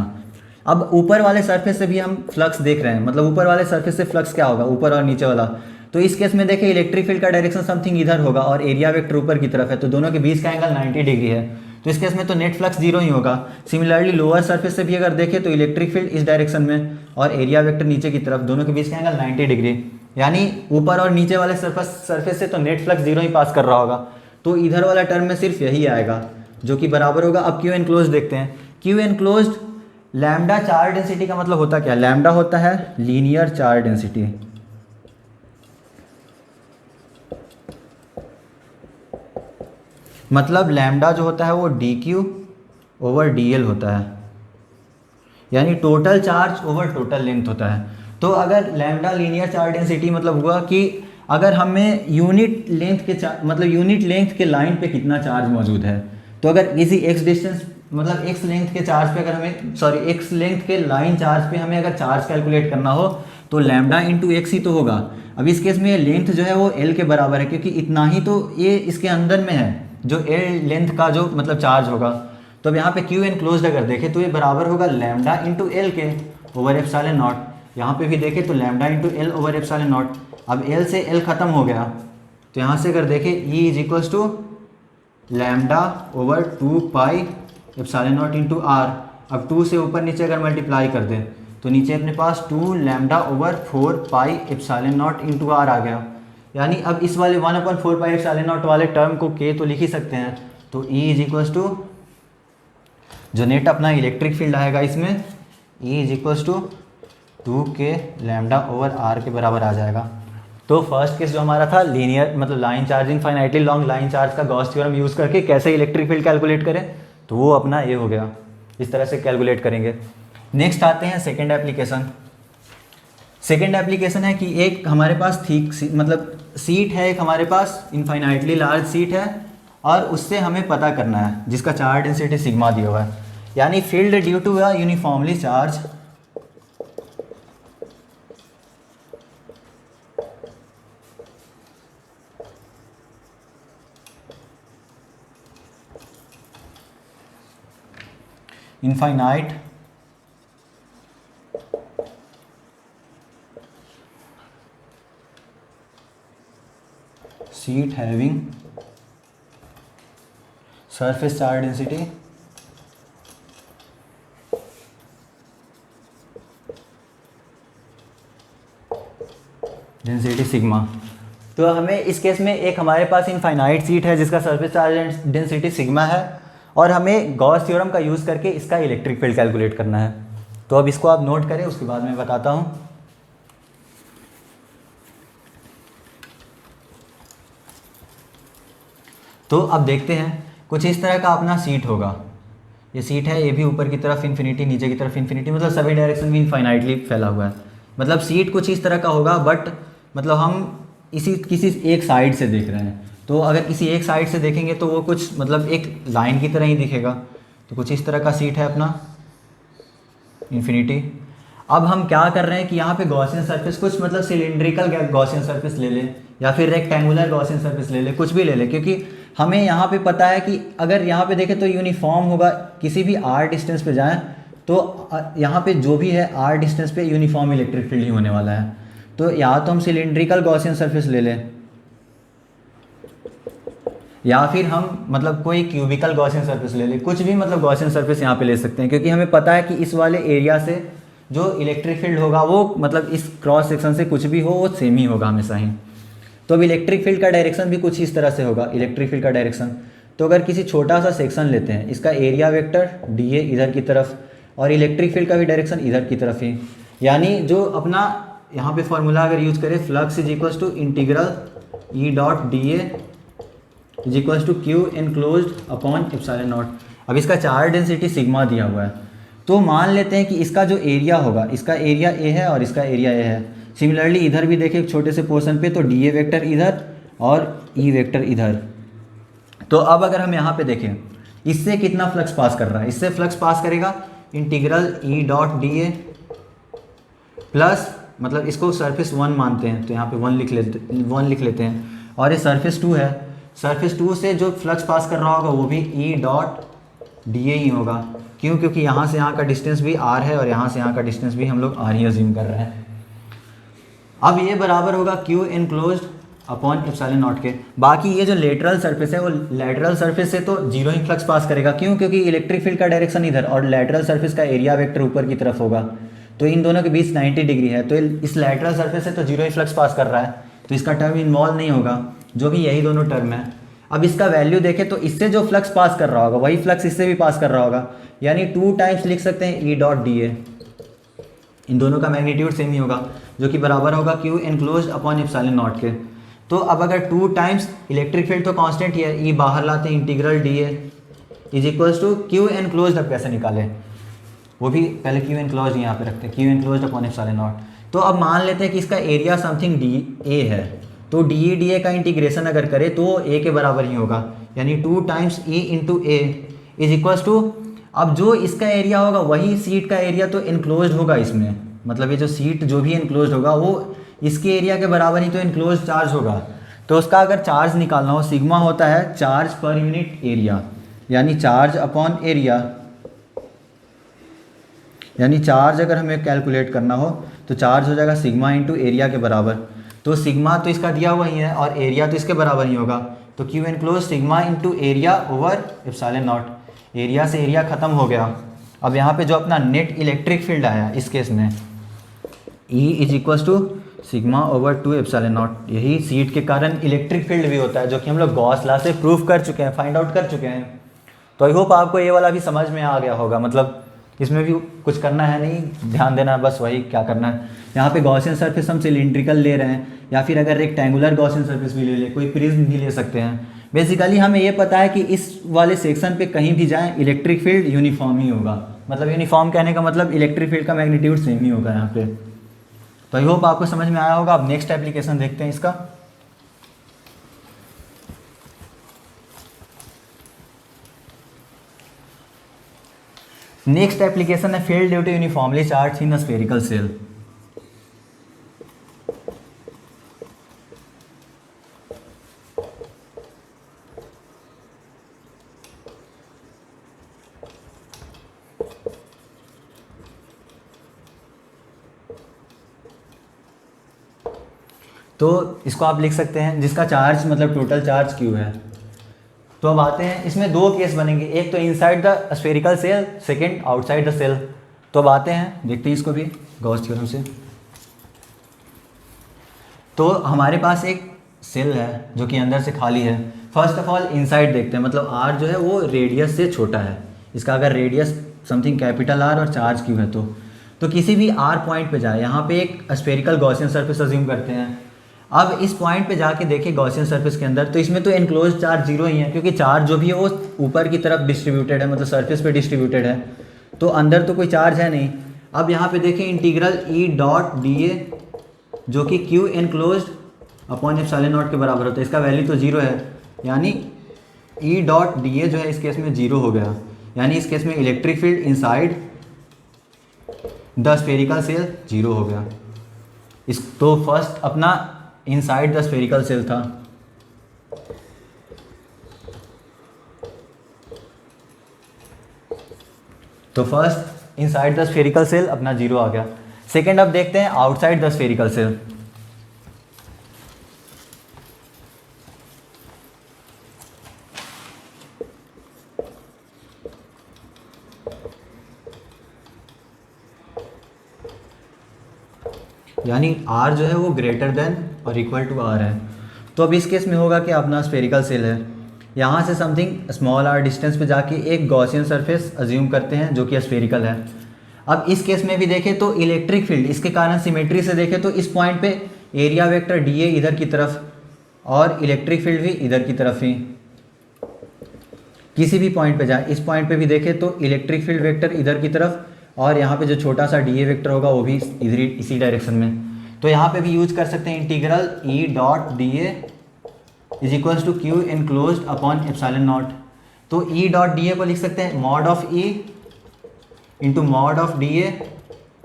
अब ऊपर वाले सरफेस से भी हम फ्लक्स देख रहे हैं, मतलब ऊपर वाले सरफेस से फ्लक्स क्या होगा, ऊपर और नीचे वाला। तो इस केस में देखें इलेक्ट्रिक फील्ड का डायरेक्शन समथिंग इधर होगा और एरिया वेक्टर ऊपर की तरफ है, तो दोनों के बीच का एंगल 90 डिग्री है, तो इस केस में तो नेट फ्लक्स जीरो ही होगा। सिमिलरली लोअर सरफेस से भी अगर देखें तो इलेक्ट्रिक फील्ड इस डायरेक्शन में और एरिया वेक्टर नीचे की तरफ, दोनों के बीच का एंगल 90 डिग्री, यानी ऊपर और नीचे वाले सरफेस से तो नेट फ्लक्स जीरो ही पास कर रहा होगा। तो इधर वाला टर्म में सिर्फ यही आएगा जो कि बराबर होगा। अब क्यू एनक्लोज्ड देखते हैं। Q enclosed lambda charge density का मतलब होता क्या, लैम्डा होता है लीनियर चार्ज डेंसिटी, मतलब लैम्डा जो होता है वो D Q over D L होता है, यानी total charge over total length होता है। तो अगर लैम्डा लीनियर चार्ज डेंसिटी मतलब हुआ कि अगर हमें यूनिट लेंथ के मतलब यूनिट लेंथ के लाइन पे कितना चार्ज मौजूद है, तो अगर किसी एक्स डिस्टेंस मतलब एक्स लेंथ के चार्ज पे अगर हमें एक्स लेंथ के लाइन चार्ज पे हमें अगर चार्ज कैलकुलेट करना हो तो लैम्डा इंटू एक्स ही तो होगा। अब इस केस में ये लेंथ जो है वो एल के बराबर है, क्योंकि इतना ही तो ये इसके अंदर में है जो एल लेंथ का जो मतलब चार्ज होगा। तो अब यहाँ पे क्यू एनक्लोज्ड अगर देखें तो ये बराबर होगा लैम्डा इंटू एल के ओवर एप्सिलॉन नॉट। यहाँ पे भी देखें तो lambda into L over epsilon naught. अब एल से एल ख़त्म हो गया तो यहाँ से अगर देखें E is equals to lambda over 2 pi epsilon naught into R. अब 2 से ऊपर नीचे अगर मल्टीप्लाई कर दें तो नीचे अपने पास 2 lambda over 4 pi epsilon naught into R आ गया। यानी अब इस वाले 1/4 पाई एप्सिलॉन नॉट वाले टर्म को के तो लिख ही सकते हैं। तो ई इज इक्वल्स टू जो नेट अपना इलेक्ट्रिक फील्ड आएगा इसमें E is equals to 2k lambda over R के बराबर आ जाएगा। तो फर्स्ट केस जो हमारा था लीनियर मतलब line charge infinitely long line charge का गॉस थ्योरम यूज़ करके कैसे इलेक्ट्रिक फील्ड कैलकुलेट करें, तो वो अपना ये हो गया, इस तरह से कैलकुलेट करेंगे। नेक्स्ट आते हैं सेकेंड एप्लीकेशन। सेकेंड एप्लीकेशन है कि एक हमारे पास थिक मतलब सीट है, एक हमारे पास इनफाइनाइटली लार्ज सीट है और उससे हमें पता करना है जिसका चार्ज डेंसिटी सिग्मा दिया हुआ है, यानी field due to a uniformly charge infinite sheet having surface charge density sigma. तो हमें इस केस में एक हमारे पास इनफाइनाइट सीट है जिसका सरफेस चार्ज डेंसिटी सिग्मा है और हमें गॉस थ्योरम का यूज़ करके इसका इलेक्ट्रिक फील्ड कैलकुलेट करना है। तो अब इसको आप नोट करें, उसके बाद मैं बताता हूँ। तो अब देखते हैं कुछ इस तरह का अपना सीट होगा, ये सीट है, ये भी ऊपर की तरफ इन्फिनिटी नीचे की तरफ इन्फिनिटी, मतलब सभी डायरेक्शन में इनफाइनाइटली फैला हुआ है। मतलब सीट कुछ इस तरह का होगा, बट मतलब हम किसी एक साइड से देख रहे हैं। तो अगर किसी एक साइड से देखेंगे तो वो कुछ मतलब एक लाइन की तरह ही दिखेगा। तो कुछ इस तरह का सीट है अपना इन्फिनिटी। अब हम क्या कर रहे हैं कि यहाँ पे गॉसियन सरफेस कुछ मतलब सिलिंड्रिकल गॉसियन सरफेस ले लें या फिर रेक्टेंगुलर गॉसियन सरफेस ले लें, कुछ भी ले लें, क्योंकि हमें यहाँ पे पता है कि अगर यहाँ पे देखें तो यूनिफॉर्म होगा, किसी भी आर डिस्टेंस पे जाएं तो यहाँ पे जो भी है आर डिस्टेंस पे यूनिफॉर्म इलेक्ट्रिक फील्ड ही होने वाला है। तो या तो हम सिलिंड्रिकल गॉसियन सरफेस ले लें या फिर हम मतलब कोई क्यूबिकल गॉसियन सरफेस ले लें, कुछ भी मतलब गॉसियन सरफेस यहाँ पे ले सकते हैं, क्योंकि हमें पता है कि इस वाले एरिया से जो इलेक्ट्रिक फील्ड होगा वो मतलब इस क्रॉस सेक्शन से कुछ भी हो वो सेम ही होगा हमेशा ही। तो अब इलेक्ट्रिक फील्ड का डायरेक्शन भी कुछ इस तरह से होगा, इलेक्ट्रिक फील्ड का डायरेक्शन। तो अगर किसी छोटा सा सेक्शन लेते हैं, इसका एरिया वेक्टर डी ए इधर की तरफ और इलेक्ट्रिक फील्ड का भी डायरेक्शन इधर की तरफ ही, यानी जो अपना यहाँ पे फॉर्मूला अगर यूज करें, flux is equals to integral E dot D A is equals to Q enclosed upon epsilon naught. अब इसका चार्ज डेंसिटी सिग्मा दिया हुआ है, तो मान लेते हैं कि इसका जो एरिया होगा, इसका एरिया ए है और इसका एरिया ए है। सिमिलरली इधर भी देखें एक छोटे से पोर्शन पे, तो डी ए वेक्टर इधर और ई वेक्टर इधर। तो अब अगर हम यहाँ पे देखें इससे कितना फ्लक्स पास कर रहा है, इससे फ्लक्स पास करेगा integral E dot D A plus, मतलब इसको सरफेस 1 मानते हैं तो यहाँ पे 1 लिख लेते हैं, और ये सरफेस 2 है, सरफेस 2 से जो फ्लक्स पास कर रहा होगा वो भी ई डॉट डी ए ही होगा। क्यों? क्योंकि यहाँ से यहाँ का डिस्टेंस भी आर है और यहाँ से यहाँ का डिस्टेंस भी हम लोग आर ही अज्यूम कर रहे हैं। अब ये बराबर होगा Q enclosed upon epsilon naught के। बाकी ये जो लेटरल सरफेस है वो लेटरल सरफेस से तो जीरो ही फ्लक्स पास करेगा। क्यों? क्योंकि इलेक्ट्रिक फील्ड का डायरेक्शन इधर और लेटरल सरफेस का एरिया वेक्टर ऊपर की तरफ होगा, तो इन दोनों के बीच 90 डिग्री है, तो इस लेटरल सरफेस से तो जीरो ही फ्लक्स पास कर रहा है, तो इसका टर्म इन्वॉल्व नहीं होगा, जो कि यही दोनों टर्म है। अब इसका वैल्यू देखें तो इससे जो फ्लक्स पास कर रहा होगा वही फ्लक्स इससे भी पास कर रहा होगा, यानी 2 टाइम्स लिख सकते हैं ई डॉट डी ए। इन दोनों का मैग्नीट्यूड सेम ही होगा, जो कि बराबर होगा Q enclosed upon epsilon naught के। तो अब अगर 2 टाइम्स इलेक्ट्रिक फील्ड तो कांस्टेंट ही है, ई बाहर लाते हैं, integral D A is equals to Q enclosed. अब कैसे निकालें वो भी पहले क्यू एनक्लोज्ड यहाँ पे रखते हैं, Q enclosed upon epsilon naught. तो अब मान लेते हैं कि इसका एरिया समथिंग डी ए है, तो डी ए का इंटीग्रेशन अगर करें तो ए के बराबर ही होगा, यानी 2 times E into A is equals to, अब जो इसका एरिया होगा वही सीट का एरिया तो इनक्लोज्ड होगा इसमें, मतलब ये जो सीट जो भी इनक्लोज्ड होगा वो इसके एरिया के बराबर ही तो इनक्लोज्ड चार्ज होगा। तो उसका अगर चार्ज निकालना हो, सिग्मा होता है चार्ज पर यूनिट एरिया, यानी चार्ज अपॉन एरिया, यानी चार्ज अगर हमें कैलकुलेट करना हो तो चार्ज हो जाएगा सिग्मा इंटू एरिया के बराबर। तो सिग्मा तो इसका दिया हुआ ही है और एरिया तो इसके बराबर ही होगा, तो Q enclose sigma into area over epsilon not. Area से एरिया ख़त्म हो गया। अब यहाँ पे जो अपना नेट इलेक्ट्रिक फील्ड आया इस केस में E is equals to sigma over 2 epsilon naught. यही सीट के कारण इलेक्ट्रिक फील्ड भी होता है, जो कि हम लोग गॉस लॉ से प्रूव कर चुके हैं, फाइंड आउट कर चुके हैं। तो आई होप आपको ये वाला भी समझ में आ गया होगा, मतलब इसमें भी कुछ करना है नहीं, ध्यान देना है बस वही क्या करना है। यहाँ पे गॉसियन सरफेस हम सिलिंड्रिकल ले रहे हैं, या फिर अगर रेक्टेंगुलर गॉसियन सरफेस भी ले ले, कोई प्रिज्म भी ले सकते हैं। बेसिकली हमें ये पता है कि इस वाले सेक्शन पे कहीं भी जाएं इलेक्ट्रिक फील्ड यूनिफॉर्म ही होगा, मतलब यूनिफॉर्म कहने का मतलब इलेक्ट्रिक फील्ड का मैग्नीट्यूड सेम ही होगा यहाँ पे। तो आई होप आपको समझ में आया होगा। अब नेक्स्ट एप्लीकेशन देखते हैं इसका। नेक्स्ट एप्लीकेशन है field due to uniformly charge in a spherical shell. तो इसको आप लिख सकते हैं जिसका चार्ज मतलब टोटल चार्ज क्यू है। तो अब आते हैं, इसमें 2 केस बनेंगे, एक तो inside the spherical shell, second outside the shell. तो अब आते हैं, देखते हैं इसको भी गॉस थ्योरम से। तो हमारे पास एक सेल है जो कि अंदर से खाली है। फर्स्ट ऑफ ऑल इनसाइड देखते हैं, मतलब आर जो है वो रेडियस से छोटा है, इसका अगर रेडियस समथिंग कैपिटल आर और चार्ज क्यू है तो किसी भी आर पॉइंट पे जाए, यहाँ पे एक स्फेरिकल गॉसियन सरफेस अज्यूम करते हैं। अब इस पॉइंट पे जाके देखें गॉसियन सरफेस के अंदर, तो इसमें तो एनक्लोज चार्ज जीरो ही है, क्योंकि चार्ज जो भी है वो ऊपर की तरफ डिस्ट्रीब्यूटेड है, मतलब सरफेस पे डिस्ट्रीब्यूटेड है, तो अंदर तो कोई चार्ज है नहीं। अब यहाँ पे देखें integral E dot D A जो कि Q enclosed upon epsilon naught के बराबर होता है, इसका वैल्यू तो जीरो है, यानी ई डॉट डी ए जो है इस केस में जीरो हो गया, यानी इस केस में electric field inside the spherical cell zero हो गया। इस तो फर्स्ट अपना इनसाइड द स्फेरिकल सेल था, तो first inside the spherical cell अपना जीरो आ गया। सेकेंड अब देखते हैं आउटसाइड द स्फेरिकल सेल। यानी r जो है वो ग्रेटर देन और इक्वल टू r है। तो अब इस केस में होगा कि अपना स्फेरिकल सेल है, यहाँ से समथिंग स्मॉल r डिस्टेंस पे जाके एक गॉसियन सरफेस अज्यूम करते हैं जो कि स्फेरिकल है। अब इस केस में भी देखें तो इलेक्ट्रिक फील्ड इसके कारण सिमेट्री से देखें तो इस पॉइंट पे एरिया वेक्टर dA इधर की तरफ और इलेक्ट्रिक फील्ड भी इधर की तरफ ही, किसी भी पॉइंट पे जाए, इस पॉइंट पे भी देखें तो इलेक्ट्रिक फील्ड वेक्टर इधर की तरफ और यहाँ पे जो छोटा सा dA वेक्टर होगा वो भी इधर इसी डायरेक्शन में। तो यहाँ पे भी यूज कर सकते हैं integral E dot dA is equals to Q enclosed upon epsilon naught. तो E डॉट dA को लिख सकते हैं mod of E into mod of dA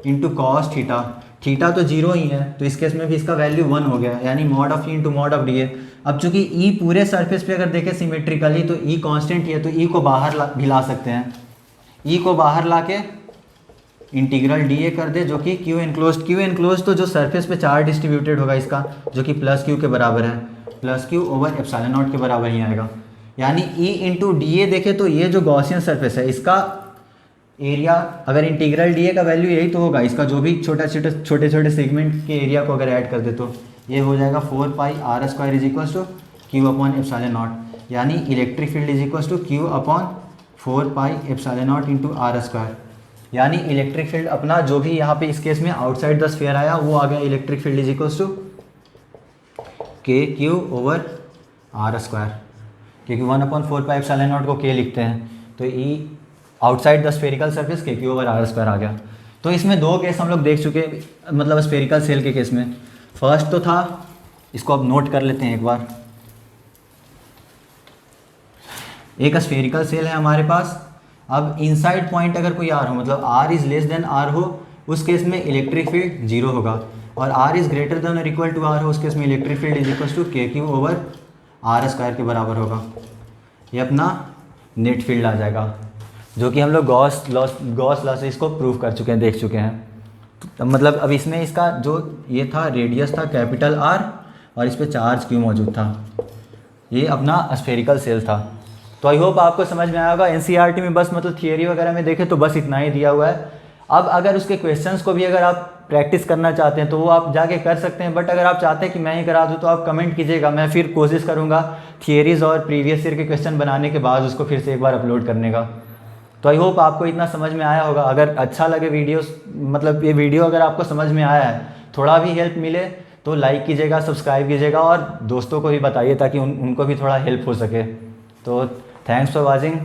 into cos theta. Theta तो जीरो ही है तो इस केस में भी इसका वैल्यू 1 हो गया, यानी mod of E into mod of dA। अब चूंकि E पूरे सरफेस पे अगर देखें सिमेट्रिकली तो E कांस्टेंट ही है, तो E को बाहर भी ला सकते हैं। E को बाहर ला के इंटीग्रल dA कर दे जो कि क्यू इनक्लोज तो जो सरफेस पे चार्ज डिस्ट्रीब्यूटेड होगा इसका जो कि प्लस क्यू के बराबर है, plus Q over epsilon naught के बराबर ही आएगा। यानी E इंटू dA देखें तो ये जो गॉसियन सरफेस है इसका एरिया, अगर इंटीग्रल dA का वैल्यू यही तो होगा, इसका जो भी छोटे छोटे सेगमेंट के एरिया को अगर ऐड कर दे तो ये हो जाएगा 4 pi r square is equals to Q upon epsilon naught. यानी electric field is equals to Q upon 4 pi epsilon naught into r square. यानी इलेक्ट्रिक फील्ड अपना जो भी यहाँ पे इस केस में आउटसाइड द स्फीयर आया वो आ गया electric field is equals to K Q over r square, क्योंकि 1/4 पाई एप्सिलॉन नॉट को k लिखते हैं तो E outside the spherical surface K Q over r square आ गया। तो इसमें दो केस हम लोग देख चुके, मतलब स्फेरिकल सेल के केस में। फर्स्ट तो था, इसको अब नोट कर लेते हैं एक बार, एक स्फेरिकल सेल है हमारे पास। अब इनसाइड पॉइंट अगर कोई r हो, मतलब r is less than r हो, उस केस में इलेक्ट्रिक फील्ड जीरो होगा, और r इज ग्रेटर देन और इक्वल टू r हो, उस केस में electric field is equal to K Q over r square के बराबर होगा। ये अपना नेट फील्ड आ जाएगा, जो कि हम लोग गॉस लॉ से इसको प्रूव कर चुके हैं, देख चुके हैं। तो मतलब अब इसमें इसका जो ये था रेडियस था कैपिटल R और इस पर चार्ज क्यू मौजूद था, ये अपना स्फेरिकल सेल था। तो आई होप आपको समझ में आया होगा। एनसीईआरटी में बस मतलब थियरी वगैरह में देखें तो बस इतना ही दिया हुआ है। अब अगर उसके क्वेश्चंस को भी अगर आप प्रैक्टिस करना चाहते हैं तो वो आप जाके कर सकते हैं, बट अगर आप चाहते हैं कि मैं ही करा दूँ तो आप कमेंट कीजिएगा, मैं फिर कोशिश करूँगा थियरीज़ और प्रीवियस ईयर के क्वेश्चन बनाने के बाद उसको फिर से एक बार अपलोड करने का। तो आई होप आपको इतना समझ में आया होगा। अगर अच्छा लगे वीडियोस, मतलब ये वीडियो अगर आपको समझ में आया है, थोड़ा भी हेल्प मिले तो लाइक कीजिएगा, सब्सक्राइब कीजिएगा और दोस्तों को भी बताइए ताकि उनको भी थोड़ा हेल्प हो सके। तो थैंक्स फॉर वॉचिंग।